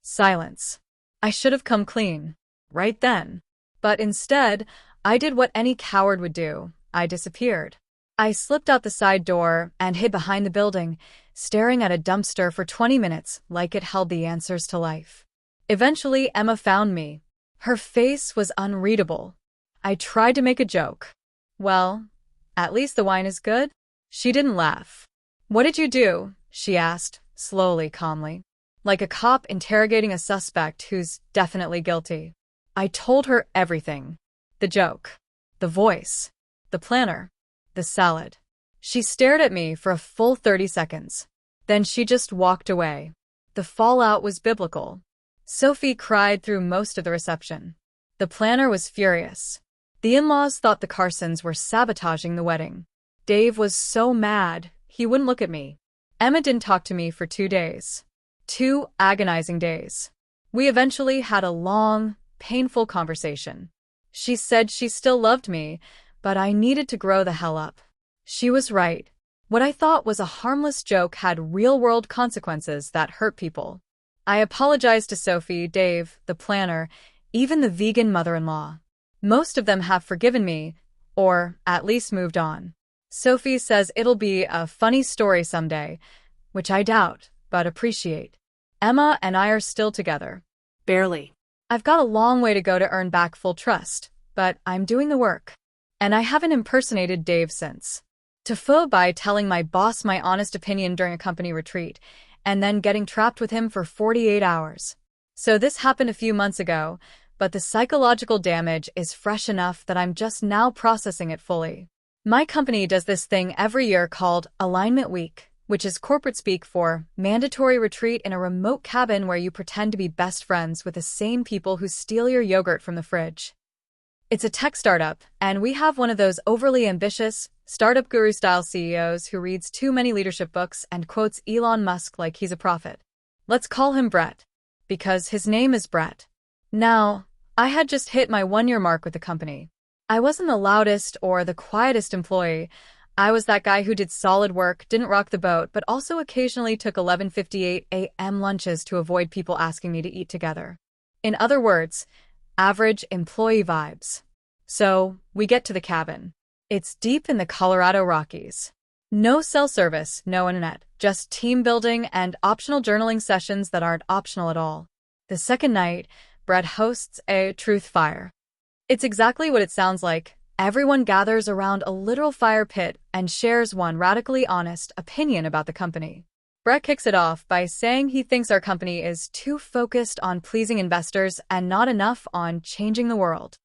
Silence. I should have come clean. Right then. But instead, I did what any coward would do. I disappeared. I slipped out the side door and hid behind the building, staring at a dumpster for 20 minutes like it held the answers to life. Eventually, Emma found me. Her face was unreadable. I tried to make a joke. "Well, at least the wine is good?" She didn't laugh. "What did you do?" she asked, slowly, calmly, like a cop interrogating a suspect who's definitely guilty. I told her everything. The joke, the voice, the planner, the salad. She stared at me for a full 30 seconds. Then she just walked away. The fallout was biblical. Sophie cried through most of the reception. The planner was furious. The in-laws thought the Carsons were sabotaging the wedding. Dave was so mad, he wouldn't look at me. Emma didn't talk to me for 2 days. 2 agonizing days. We eventually had a long, painful conversation. She said she still loved me, but I needed to grow the hell up. She was right. What I thought was a harmless joke had real-world consequences that hurt people. I apologized to Sophie, Dave, the planner, even the vegan mother-in-law. Most of them have forgiven me, or at least moved on. Sophie says it'll be a funny story someday, which I doubt, but appreciate. Emma and I are still together. Barely. I've got a long way to go to earn back full trust, but I'm doing the work. And I haven't impersonated Dave since. TIFU by telling my boss my honest opinion during a company retreat, and then getting trapped with him for 48 hours. So this happened a few months ago, but the psychological damage is fresh enough that I'm just now processing it fully. My company does this thing every year called Alignment Week, which is corporate speak for mandatory retreat in a remote cabin where you pretend to be best friends with the same people who steal your yogurt from the fridge. It's a tech startup, and we have one of those overly ambitious, startup guru-style CEOs who reads too many leadership books and quotes Elon Musk like he's a prophet. Let's call him Brett, because his name is Brett. Now, I had just hit my 1-year mark with the company. I wasn't the loudest or the quietest employee. I was that guy who did solid work, didn't rock the boat, but also occasionally took 11:58 a.m. lunches to avoid people asking me to eat together. In other words, average employee vibes. So, we get to the cabin. It's deep in the Colorado Rockies. No cell service, no internet, just team building and optional journaling sessions that aren't optional at all. The second night, Brett hosts a truth fire. It's exactly what it sounds like. Everyone gathers around a literal fire pit and shares one radically honest opinion about the company. Brett kicks it off by saying he thinks our company is too focused on pleasing investors and not enough on changing the world.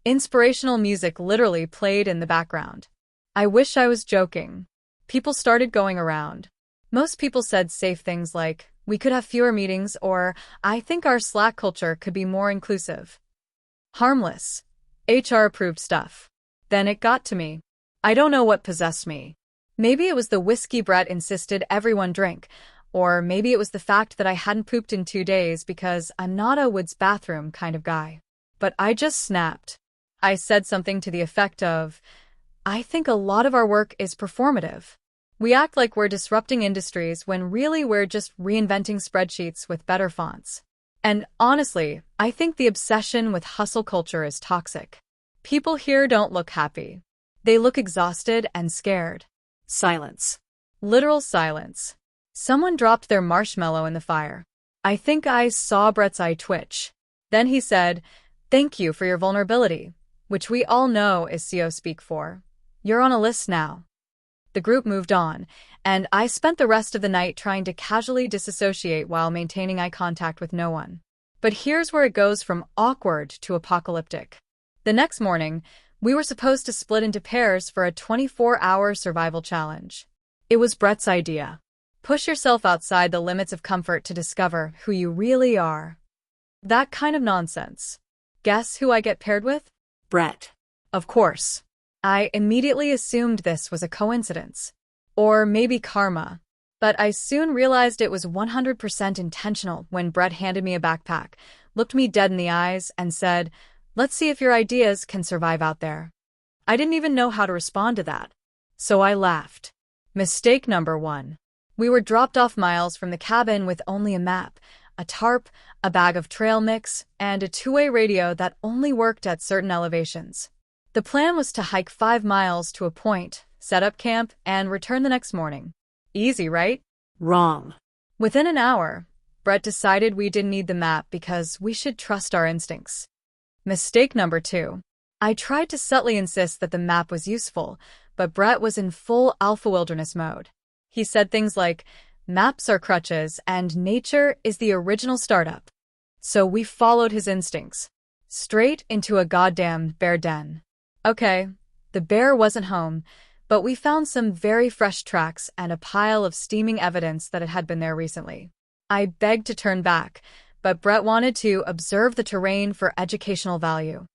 Inspirational music literally played in the background. I wish I was joking. People started going around. Most people said safe things like, "We could have fewer meetings," or "I think our Slack culture could be more inclusive." Harmless, HR-approved stuff. Then it got to me. I don't know what possessed me. Maybe it was the whiskey Brett insisted everyone drink, or maybe it was the fact that I hadn't pooped in 2 days because I'm not a woods bathroom kind of guy. But I just snapped. I said something to the effect of, "I think a lot of our work is performative. We act like we're disrupting industries when really we're just reinventing spreadsheets with better fonts. And honestly, I think the obsession with hustle culture is toxic. People here don't look happy. They look exhausted and scared." Silence. Literal silence. Someone dropped their marshmallow in the fire. I think I saw Brett's eye twitch. Then he said, "Thank you for your vulnerability," which we all know is CO speak for. "You're on a list now." The group moved on, and I spent the rest of the night trying to casually disassociate while maintaining eye contact with no one. But here's where it goes from awkward to apocalyptic. The next morning, we were supposed to split into pairs for a 24-hour survival challenge. It was Brett's idea. Push yourself outside the limits of comfort to discover who you really are. That kind of nonsense. Guess who I get paired with? Brett. Of course. I immediately assumed this was a coincidence. Or maybe karma. But I soon realized it was 100% intentional when Brett handed me a backpack, looked me dead in the eyes, and said, "Let's see if your ideas can survive out there." I didn't even know how to respond to that. So I laughed. Mistake number 1. We were dropped off miles from the cabin with only a map, a tarp, a bag of trail mix, and a two-way radio that only worked at certain elevations. The plan was to hike 5 miles to a point, set up camp, and return the next morning. Easy, right? Wrong. Within an hour, Brett decided we didn't need the map because we should trust our instincts. Mistake number 2. I tried to subtly insist that the map was useful, but Brett was in full alpha wilderness mode. He said things like, "Maps are crutches and nature is the original startup." So we followed his instincts. Straight into a goddamn bear den. Okay, the bear wasn't home, but we found some very fresh tracks and a pile of steaming evidence that it had been there recently. I begged to turn back, but Brett wanted to observe the terrain for educational value.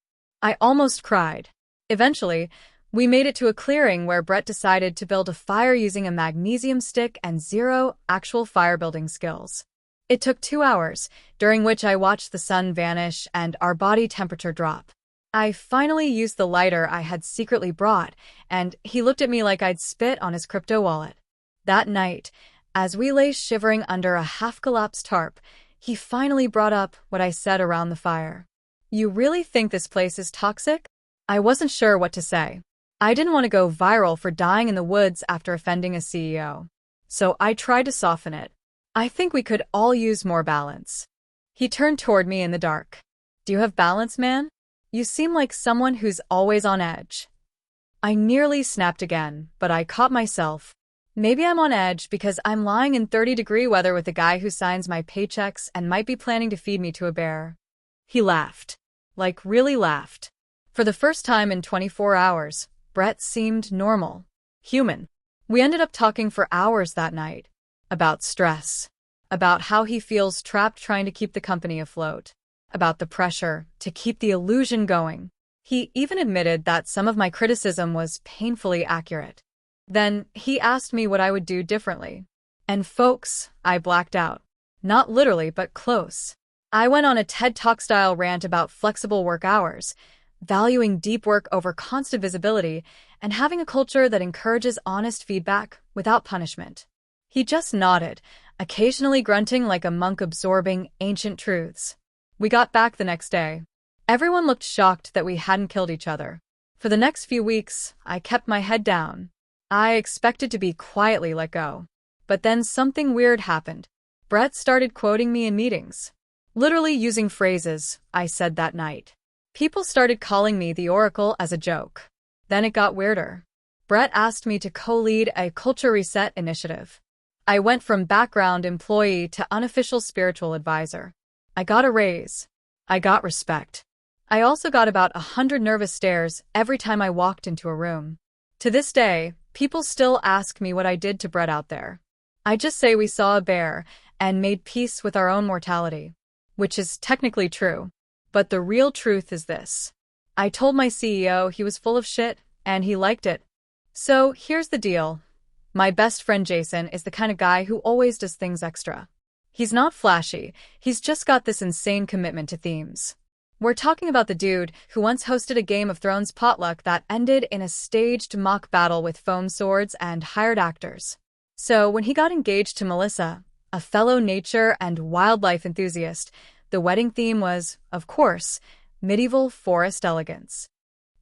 I almost cried. Eventually, we made it to a clearing where Brett decided to build a fire using a magnesium stick and 0 actual fire building skills. It took 2 hours, during which I watched the sun vanish and our body temperature drop. I finally used the lighter I had secretly brought, and he looked at me like I'd spit on his crypto wallet. That night, as we lay shivering under a half-collapsed tarp, he finally brought up what I said around the fire. "You really think this place is toxic?" I wasn't sure what to say. I didn't want to go viral for dying in the woods after offending a CEO. So I tried to soften it. "I think we could all use more balance." He turned toward me in the dark. "Do you have balance, man? You seem like someone who's always on edge." I nearly snapped again, but I caught myself. Maybe I'm on edge because I'm lying in 30-degree weather with a guy who signs my paychecks and might be planning to feed me to a bear. He laughed. Like, really laughed. For the first time in 24 hours, Brett seemed normal. Human. We ended up talking for hours that night. About stress. About how he feels trapped trying to keep the company afloat. About the pressure to keep the illusion going. He even admitted that some of my criticism was painfully accurate. Then he asked me what I would do differently. And folks, I blacked out. Not literally, but close. I went on a TED Talk-style rant about flexible work hours, valuing deep work over constant visibility, and having a culture that encourages honest feedback without punishment. He just nodded, occasionally grunting like a monk absorbing ancient truths. We got back the next day. Everyone looked shocked that we hadn't killed each other. For the next few weeks, I kept my head down. I expected to be quietly let go. But then something weird happened. Brett started quoting me in meetings. Literally using phrases I said that night. People started calling me the Oracle as a joke. Then it got weirder. Brett asked me to co-lead a culture reset initiative. I went from background employee to unofficial spiritual advisor. I got a raise. I got respect. I also got about 100 nervous stares every time I walked into a room. To this day, people still ask me what I did to Brett out there. I just say we saw a bear and made peace with our own mortality, which is technically true. But the real truth is this. I told my CEO he was full of shit, and he liked it. So here's the deal. My best friend Jason is the kind of guy who always does things extra. He's not flashy, he's just got this insane commitment to themes. We're talking about the dude who once hosted a Game of Thrones potluck that ended in a staged mock battle with foam swords and hired actors. So when he got engaged to Melissa, a fellow nature and wildlife enthusiast, the wedding theme was, of course, medieval forest elegance.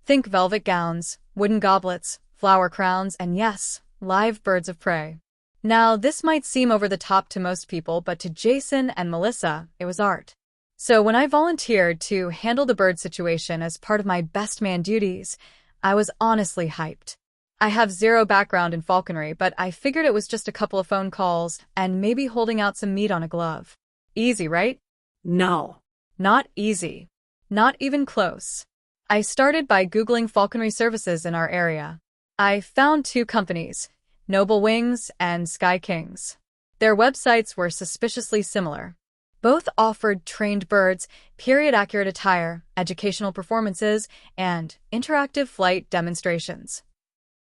Think velvet gowns, wooden goblets, flower crowns, and yes, live birds of prey. Now, this might seem over the top to most people, but to Jason and Melissa, it was art. So when I volunteered to handle the bird situation as part of my best man duties, I was honestly hyped. I have zero background in falconry, but I figured it was just a couple of phone calls and maybe holding out some meat on a glove. Easy, right? No. Not easy. Not even close. I started by Googling falconry services in our area. I found two companies, Noble Wings and Sky Kings. Their websites were suspiciously similar. Both offered trained birds, period-accurate attire, educational performances, and interactive flight demonstrations.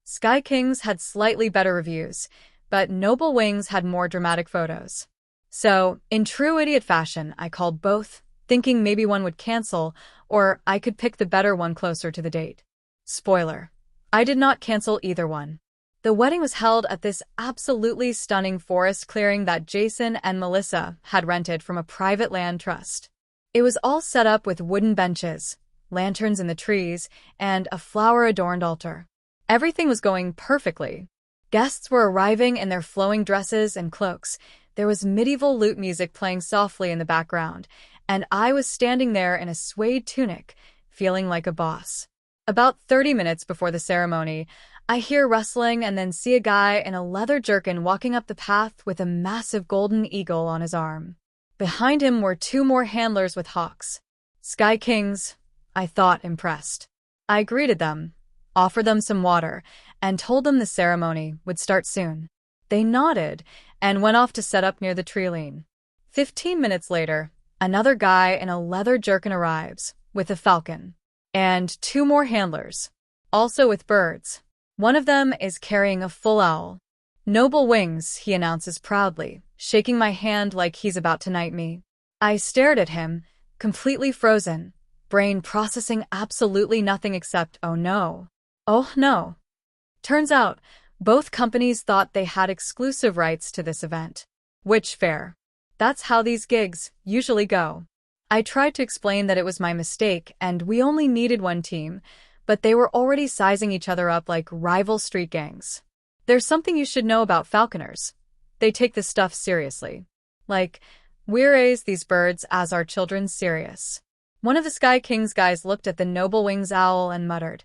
Sky Kings had slightly better reviews, but Noble Wings had more dramatic photos. So, in true idiot fashion, I called both, thinking maybe one would cancel, or I could pick the better one closer to the date. Spoiler. I did not cancel either one. The wedding was held at this absolutely stunning forest clearing that Jason and Melissa had rented from a private land trust. It was all set up with wooden benches, lanterns in the trees, and a flower-adorned altar. Everything was going perfectly. Guests were arriving in their flowing dresses and cloaks. There was medieval lute music playing softly in the background, and I was standing there in a suede tunic, feeling like a boss. About 30 minutes before the ceremony, I hear rustling and then see a guy in a leather jerkin walking up the path with a massive golden eagle on his arm. Behind him were two more handlers with hawks. Sky Kings, I thought, impressed. I greeted them, offered them some water, and told them the ceremony would start soon. They nodded and went off to set up near the treeline. 15 minutes later, another guy in a leather jerkin arrives, with a falcon. And two more handlers, also with birds. One of them is carrying a full owl. Noble Wings, he announces proudly, shaking my hand like he's about to knight me. I stared at him, completely frozen, brain processing absolutely nothing except, oh no. Oh no. Turns out, both companies thought they had exclusive rights to this event. Which fair. That's how these gigs usually go. I tried to explain that it was my mistake and we only needed one team, but they were already sizing each other up like rival street gangs. There's something you should know about falconers. They take this stuff seriously. Like, we raise these birds as our children serious. One of the Sky Kings guys looked at the Noble Wings owl and muttered,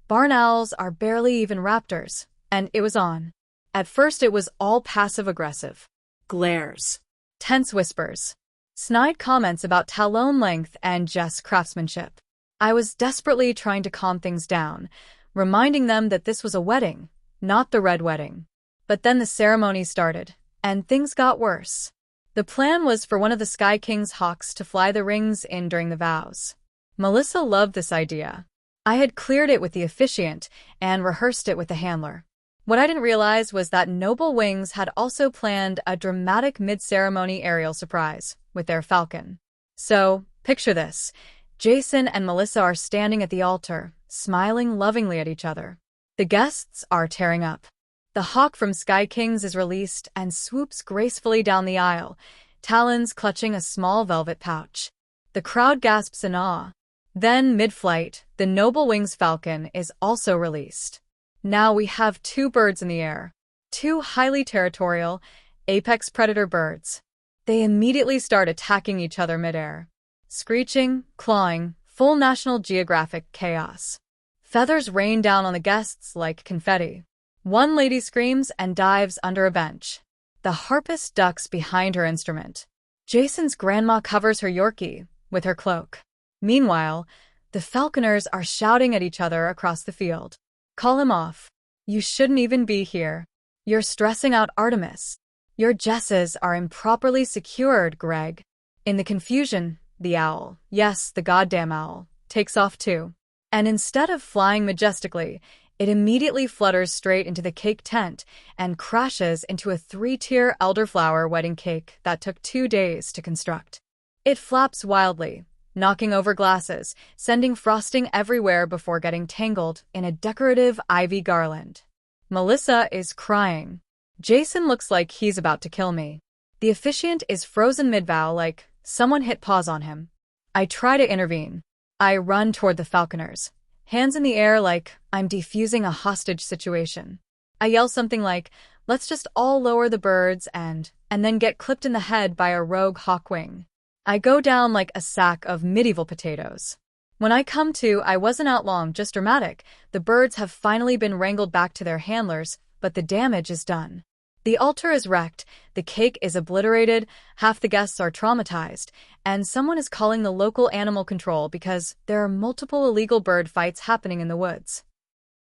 "Barn owls are barely even raptors," and it was on. At first it was all passive-aggressive. Glares. Tense whispers. Snide comments about talon length and just craftsmanship. I was desperately trying to calm things down, reminding them that this was a wedding, not the Red Wedding. But then the ceremony started, and things got worse. The plan was for one of the Sky King's hawks to fly the rings in during the vows. Melissa loved this idea. I had cleared it with the officiant and rehearsed it with the handler. What I didn't realize was that Noble Wings had also planned a dramatic mid-ceremony aerial surprise with their falcon. So, picture this. Jason and Melissa are standing at the altar, smiling lovingly at each other. The guests are tearing up. The hawk from Sky Kings is released and swoops gracefully down the aisle, talons clutching a small velvet pouch. The crowd gasps in awe. Then, mid-flight, the Noble Wings falcon is also released. Now we have two birds in the air. Two highly territorial, apex predator birds. They immediately start attacking each other midair. Screeching, clawing, full National Geographic chaos. Feathers rain down on the guests like confetti. One lady screams and dives under a bench. The harpist ducks behind her instrument. Jason's grandma covers her Yorkie with her cloak. Meanwhile, the falconers are shouting at each other across the field. Call him off. You shouldn't even be here. You're stressing out Artemis. Your jesses are improperly secured, Greg. In the confusion, the owl, yes, the goddamn owl, takes off too. And instead of flying majestically, it immediately flutters straight into the cake tent and crashes into a 3-tier elderflower wedding cake that took 2 days to construct. It flaps wildly, knocking over glasses, sending frosting everywhere before getting tangled in a decorative ivy garland. Melissa is crying. Jason looks like he's about to kill me. The officiant is frozen mid-vow like someone hit pause on him. I try to intervene. I run toward the falconers, hands in the air like I'm defusing a hostage situation. I yell something like, let's just all lower the birds and then get clipped in the head by a rogue hawkwing. I go down like a sack of medieval potatoes. When I come to, I wasn't out long, just dramatic. The birds have finally been wrangled back to their handlers, but the damage is done. The altar is wrecked, the cake is obliterated, half the guests are traumatized, and someone is calling the local animal control because there are multiple illegal bird fights happening in the woods.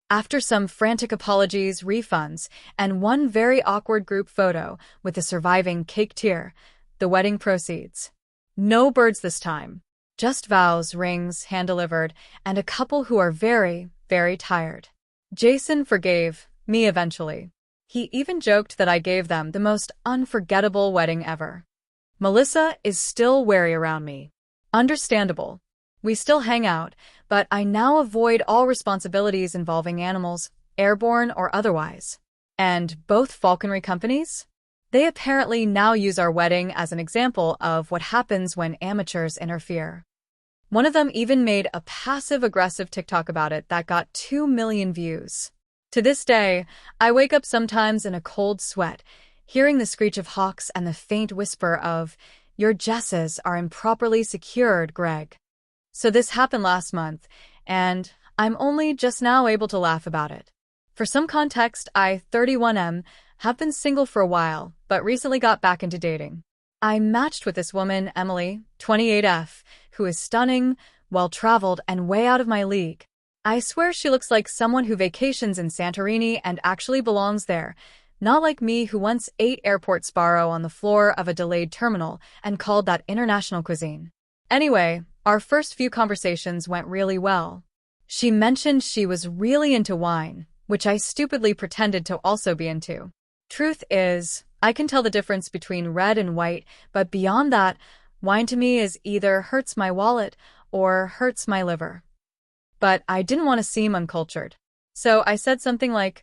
After some frantic apologies, refunds, and one very awkward group photo with the surviving cake tier, the wedding proceeds. No birds this time. Just vows, rings, hand-delivered, and a couple who are very, very tired. Jason forgave me eventually. He even joked that I gave them the most unforgettable wedding ever. Melissa is still wary around me. Understandable. We still hang out, but I now avoid all responsibilities involving animals, airborne or otherwise. And both falconry companies? They apparently now use our wedding as an example of what happens when amateurs interfere. One of them even made a passive-aggressive TikTok about it that got 2 million views. To this day, I wake up sometimes in a cold sweat, hearing the screech of hawks and the faint whisper of, your jesses are improperly secured, Greg. So this happened last month, and I'm only just now able to laugh about it. For some context, I, 31M, have been single for a while, but recently got back into dating. I matched with this woman, Emily, 28F, who is stunning, well-traveled, and way out of my league. I swear she looks like someone who vacations in Santorini and actually belongs there, not like me who once ate airport Sparrow on the floor of a delayed terminal and called that international cuisine. Anyway, our first few conversations went really well. She mentioned she was really into wine, which I stupidly pretended to also be into. Truth is, I can tell the difference between red and white, but beyond that, wine to me is either hurts my wallet or hurts my liver. But I didn't want to seem uncultured. So I said something like,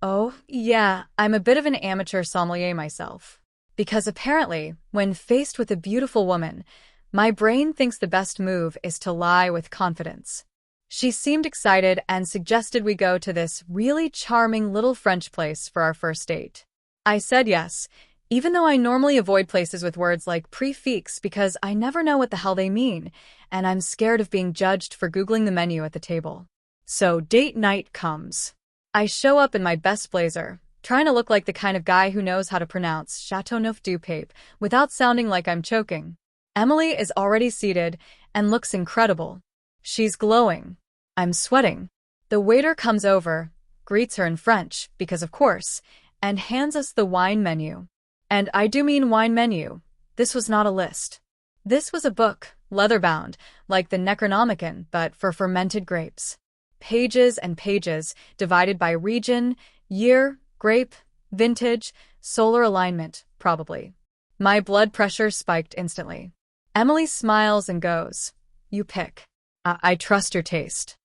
oh, yeah, I'm a bit of an amateur sommelier myself. Because apparently, when faced with a beautiful woman, my brain thinks the best move is to lie with confidence. She seemed excited and suggested we go to this really charming little French place for our first date. I said yes, even though I normally avoid places with words like prix because I never know what the hell they mean, and I'm scared of being judged for Googling the menu at the table. So date night comes. I show up in my best blazer, trying to look like the kind of guy who knows how to pronounce Chateauneuf-du-Pape without sounding like I'm choking. Emily is already seated and looks incredible. She's glowing. I'm sweating. The waiter comes over, greets her in French, because of course, and hands us the wine menu. And I do mean wine menu. This was not a list. This was a book, leather-bound, like the Necronomicon, but for fermented grapes. Pages and pages, divided by region, year, grape, vintage, solar alignment, probably. My blood pressure spiked instantly. Emily smiles and goes, you pick. I trust your taste.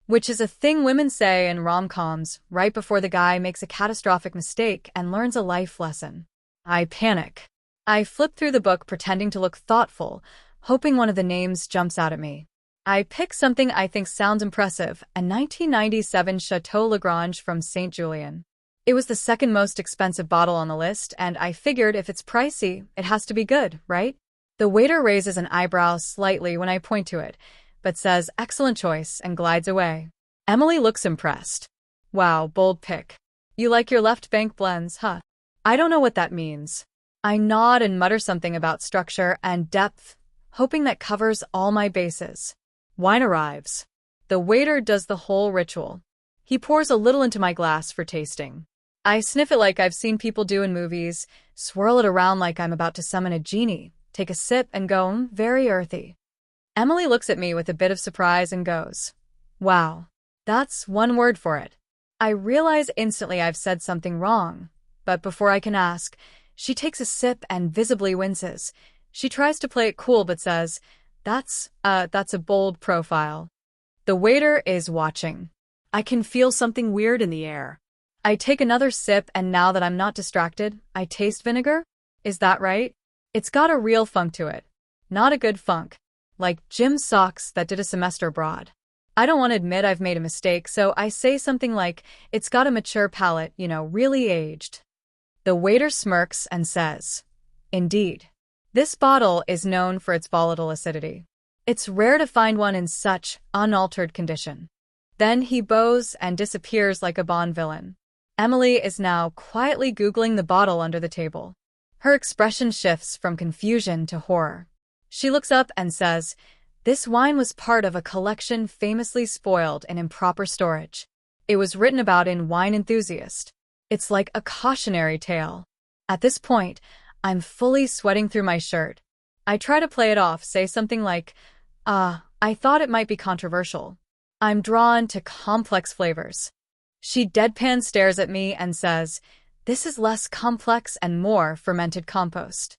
Which is a thing women say in rom-coms right before the guy makes a catastrophic mistake and learns a life lesson. I panic. I flip through the book pretending to look thoughtful, hoping one of the names jumps out at me. I pick something I think sounds impressive, a 1997 Chateau Lagrange from St. Julien. It was the second most expensive bottle on the list, and I figured if it's pricey, it has to be good, right? The waiter raises an eyebrow slightly when I point to it, but says excellent choice and glides away. Emily looks impressed. Wow, bold pick. You like your left bank blends, huh? I don't know what that means. I nod and mutter something about structure and depth, hoping that covers all my bases. Wine arrives. The waiter does the whole ritual. He pours a little into my glass for tasting. I sniff it like I've seen people do in movies, swirl it around like I'm about to summon a genie, take a sip and go, very earthy. Emily looks at me with a bit of surprise and goes, wow, that's one word for it. I realize instantly I've said something wrong, but before I can ask, she takes a sip and visibly winces. She tries to play it cool but says, that's a bold profile. The waiter is watching. I can feel something weird in the air. I take another sip and now that I'm not distracted, I taste vinegar? Is that right? It's got a real funk to it. Not a good funk. Like gym socks that did a semester abroad. I don't want to admit I've made a mistake, so I say something like, it's got a mature palate, really aged. The waiter smirks and says, indeed. This bottle is known for its volatile acidity. It's rare to find one in such unaltered condition. Then he bows and disappears like a Bond villain. Emily is now quietly Googling the bottle under the table. Her expression shifts from confusion to horror. She looks up and says, this wine was part of a collection famously spoiled in improper storage. It was written about in Wine Enthusiast. It's like a cautionary tale. At this point, I'm fully sweating through my shirt. I try to play it off, say something like, I thought it might be controversial. I'm drawn to complex flavors. She deadpan stares at me and says, this is less complex and more fermented compost.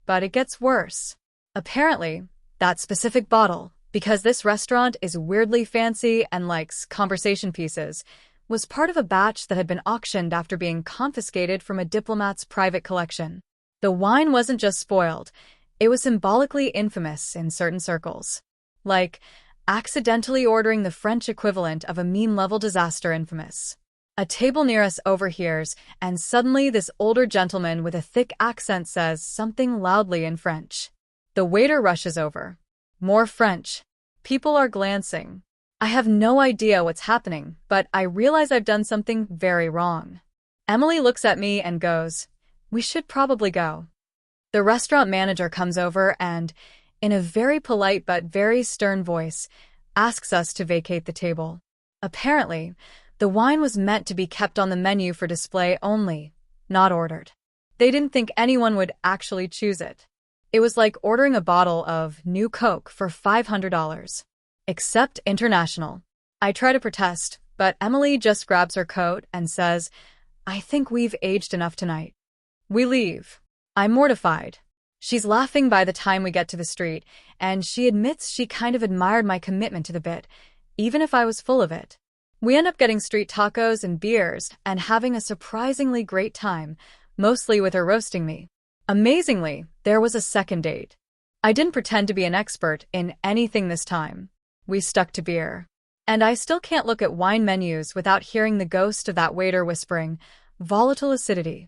But it gets worse. Apparently, that specific bottle, because this restaurant is weirdly fancy and likes conversation pieces, was part of a batch that had been auctioned after being confiscated from a diplomat's private collection. The wine wasn't just spoiled, it was symbolically infamous in certain circles. Like, accidentally ordering the French equivalent of a meme-level disaster infamous. A table near us overhears, and suddenly this older gentleman with a thick accent says something loudly in French. The waiter rushes over. More French. People are glancing. I have no idea what's happening, but I realize I've done something very wrong. Emily looks at me and goes, we should probably go. The restaurant manager comes over and, in a very polite but very stern voice, asks us to vacate the table. Apparently, the wine was meant to be kept on the menu for display only, not ordered. They didn't think anyone would actually choose it. It was like ordering a bottle of New Coke for $500. Except international. I try to protest, but Emily just grabs her coat and says, I think we've aged enough tonight. We leave. I'm mortified. She's laughing by the time we get to the street, and she admits she kind of admired my commitment to the bit, even if I was full of it. We end up getting street tacos and beers and having a surprisingly great time, mostly with her roasting me. Amazingly, there was a second date. I didn't pretend to be an expert in anything this time. We stuck to beer. And I still can't look at wine menus without hearing the ghost of that waiter whispering, volatile acidity.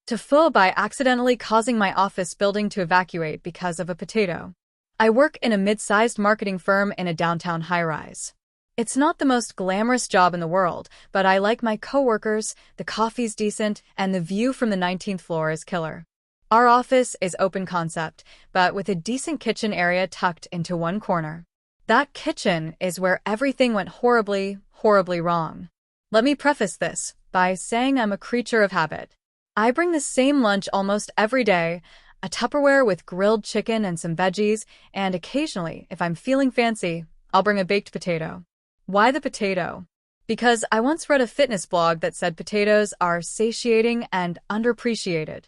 TIFU by accidentally causing my office building to evacuate because of a potato. I work in a mid-sized marketing firm in a downtown high-rise. It's not the most glamorous job in the world, but I like my coworkers, the coffee's decent, and the view from the 19th floor is killer. Our office is open concept, but with a decent kitchen area tucked into one corner. That kitchen is where everything went horribly, horribly wrong. Let me preface this by saying I'm a creature of habit. I bring the same lunch almost every day, a Tupperware with grilled chicken and some veggies, and occasionally, if I'm feeling fancy, I'll bring a baked potato. Why the potato? Because I once read a fitness blog that said potatoes are satiating and underappreciated.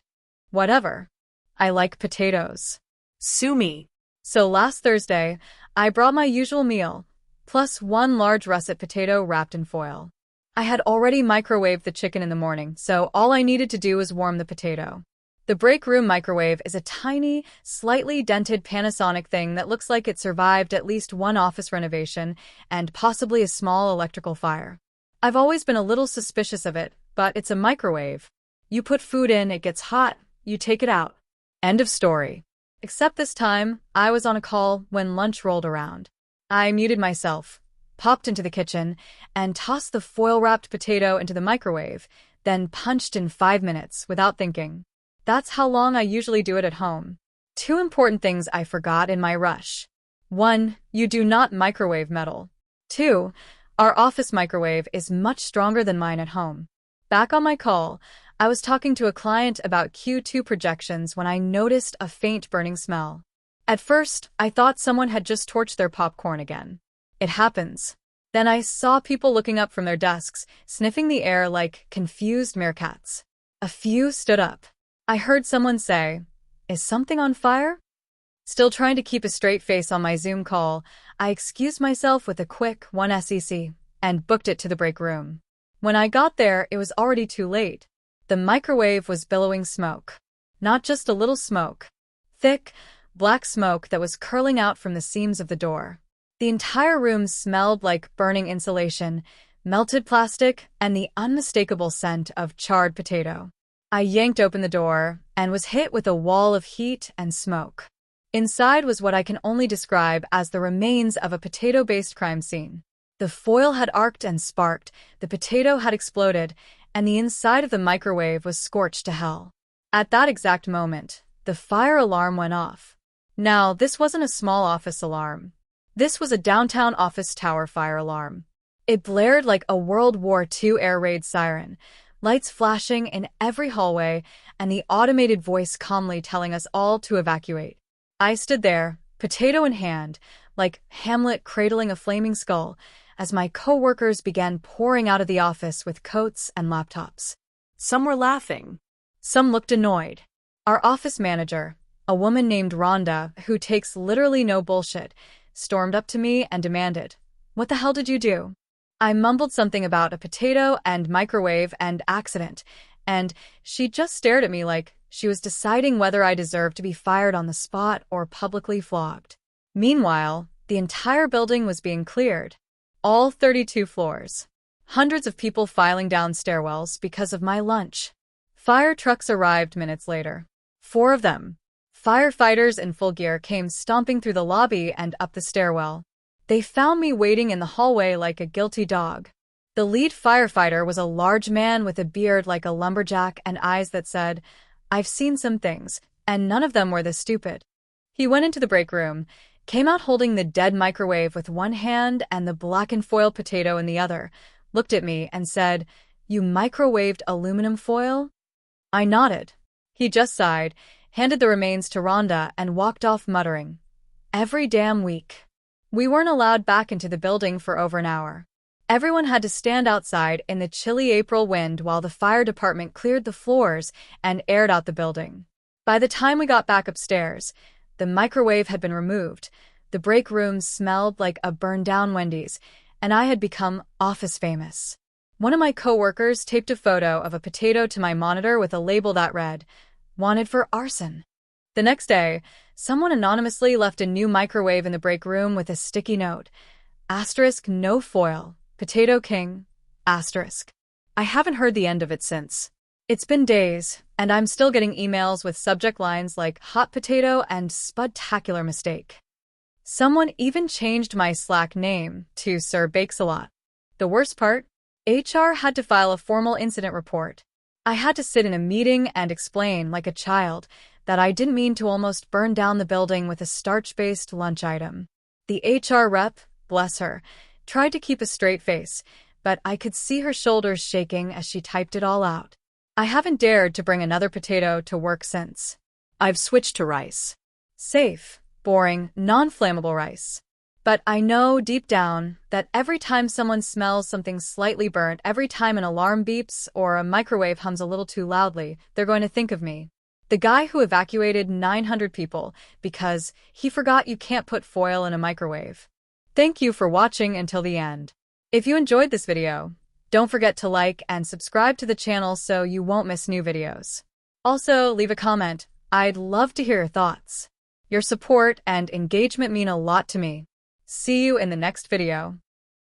Whatever. I like potatoes. Sue me. So last Thursday, I brought my usual meal, plus one large russet potato wrapped in foil. I had already microwaved the chicken in the morning, so all I needed to do was warm the potato. The break room microwave is a tiny, slightly dented Panasonic thing that looks like it survived at least one office renovation and possibly a small electrical fire. I've always been a little suspicious of it, but it's a microwave. You put food in, it gets hot, you take it out. End of story. Except this time, I was on a call when lunch rolled around. I muted myself, popped into the kitchen, and tossed the foil-wrapped potato into the microwave, then punched in 5 minutes without thinking. That's how long I usually do it at home. 2 important things I forgot in my rush. 1. You do not microwave metal. 2. Our office microwave is much stronger than mine at home. Back on my call, I was talking to a client about Q2 projections when I noticed a faint burning smell. At first, I thought someone had just torched their popcorn again. It happens. Then I saw people looking up from their desks, sniffing the air like confused meerkats. A few stood up. I heard someone say, "Is something on fire?" Still trying to keep a straight face on my Zoom call, I excused myself with a quick 1 SEC and booked it to the break room. When I got there, it was already too late. The microwave was billowing smoke. Not just a little smoke. Thick, black smoke that was curling out from the seams of the door. The entire room smelled like burning insulation, melted plastic, and the unmistakable scent of charred potato. I yanked open the door and was hit with a wall of heat and smoke. Inside was what I can only describe as the remains of a potato-based crime scene. The foil had arced and sparked, the potato had exploded, and the inside of the microwave was scorched to hell. At that exact moment, the fire alarm went off. Now, this wasn't a small office alarm. This was a downtown office tower fire alarm. It blared like a World War II air raid siren, lights flashing in every hallway, and the automated voice calmly telling us all to evacuate. I stood there, potato in hand, like Hamlet cradling a flaming skull, as my coworkers began pouring out of the office with coats and laptops. Some were laughing. Some looked annoyed. Our office manager, a woman named Rhonda, who takes literally no bullshit, stormed up to me and demanded, "What the hell did you do?" I mumbled something about a potato and microwave and accident, and she just stared at me like she was deciding whether I deserved to be fired on the spot or publicly flogged. Meanwhile, the entire building was being cleared. All 32 floors. Hundreds of people filing down stairwells because of my lunch. Fire trucks arrived minutes later. 4 of them. Firefighters in full gear came stomping through the lobby and up the stairwell. They found me waiting in the hallway like a guilty dog. The lead firefighter was a large man with a beard like a lumberjack and eyes that said, "I've seen some things, and none of them were this stupid." He went into the break room, came out holding the dead microwave with one hand and the blackened foil potato in the other, looked at me and said, "You microwaved aluminum foil?" I nodded. He just sighed, handed the remains to Rhonda, and walked off muttering, "Every damn week." We weren't allowed back into the building for over an hour. Everyone had to stand outside in the chilly April wind while the fire department cleared the floors and aired out the building. By the time we got back upstairs, the microwave had been removed, the break room smelled like a burned-down Wendy's, and I had become office famous. One of my coworkers taped a photo of a potato to my monitor with a label that read, "Wanted for arson." The next day, someone anonymously left a new microwave in the break room with a sticky note, *, no foil, Potato King, *. I haven't heard the end of it since. It's been days, and I'm still getting emails with subject lines like hot potato and spudtacular mistake. Someone even changed my Slack name to Sir Bakes-a-Lot. The worst part? HR had to file a formal incident report. I had to sit in a meeting and explain, like a child, that I didn't mean to almost burn down the building with a starch-based lunch item. The HR rep, bless her, tried to keep a straight face, but I could see her shoulders shaking as she typed it all out. I haven't dared to bring another potato to work since. I've switched to rice. Safe, boring, non-flammable rice. But I know deep down that every time someone smells something slightly burnt, every time an alarm beeps or a microwave hums a little too loudly, they're going to think of me. The guy who evacuated 900 people because he forgot you can't put foil in a microwave. Thank you for watching until the end. If you enjoyed this video, don't forget to like and subscribe to the channel so you won't miss new videos. Also, leave a comment. I'd love to hear your thoughts. Your support and engagement mean a lot to me. See you in the next video.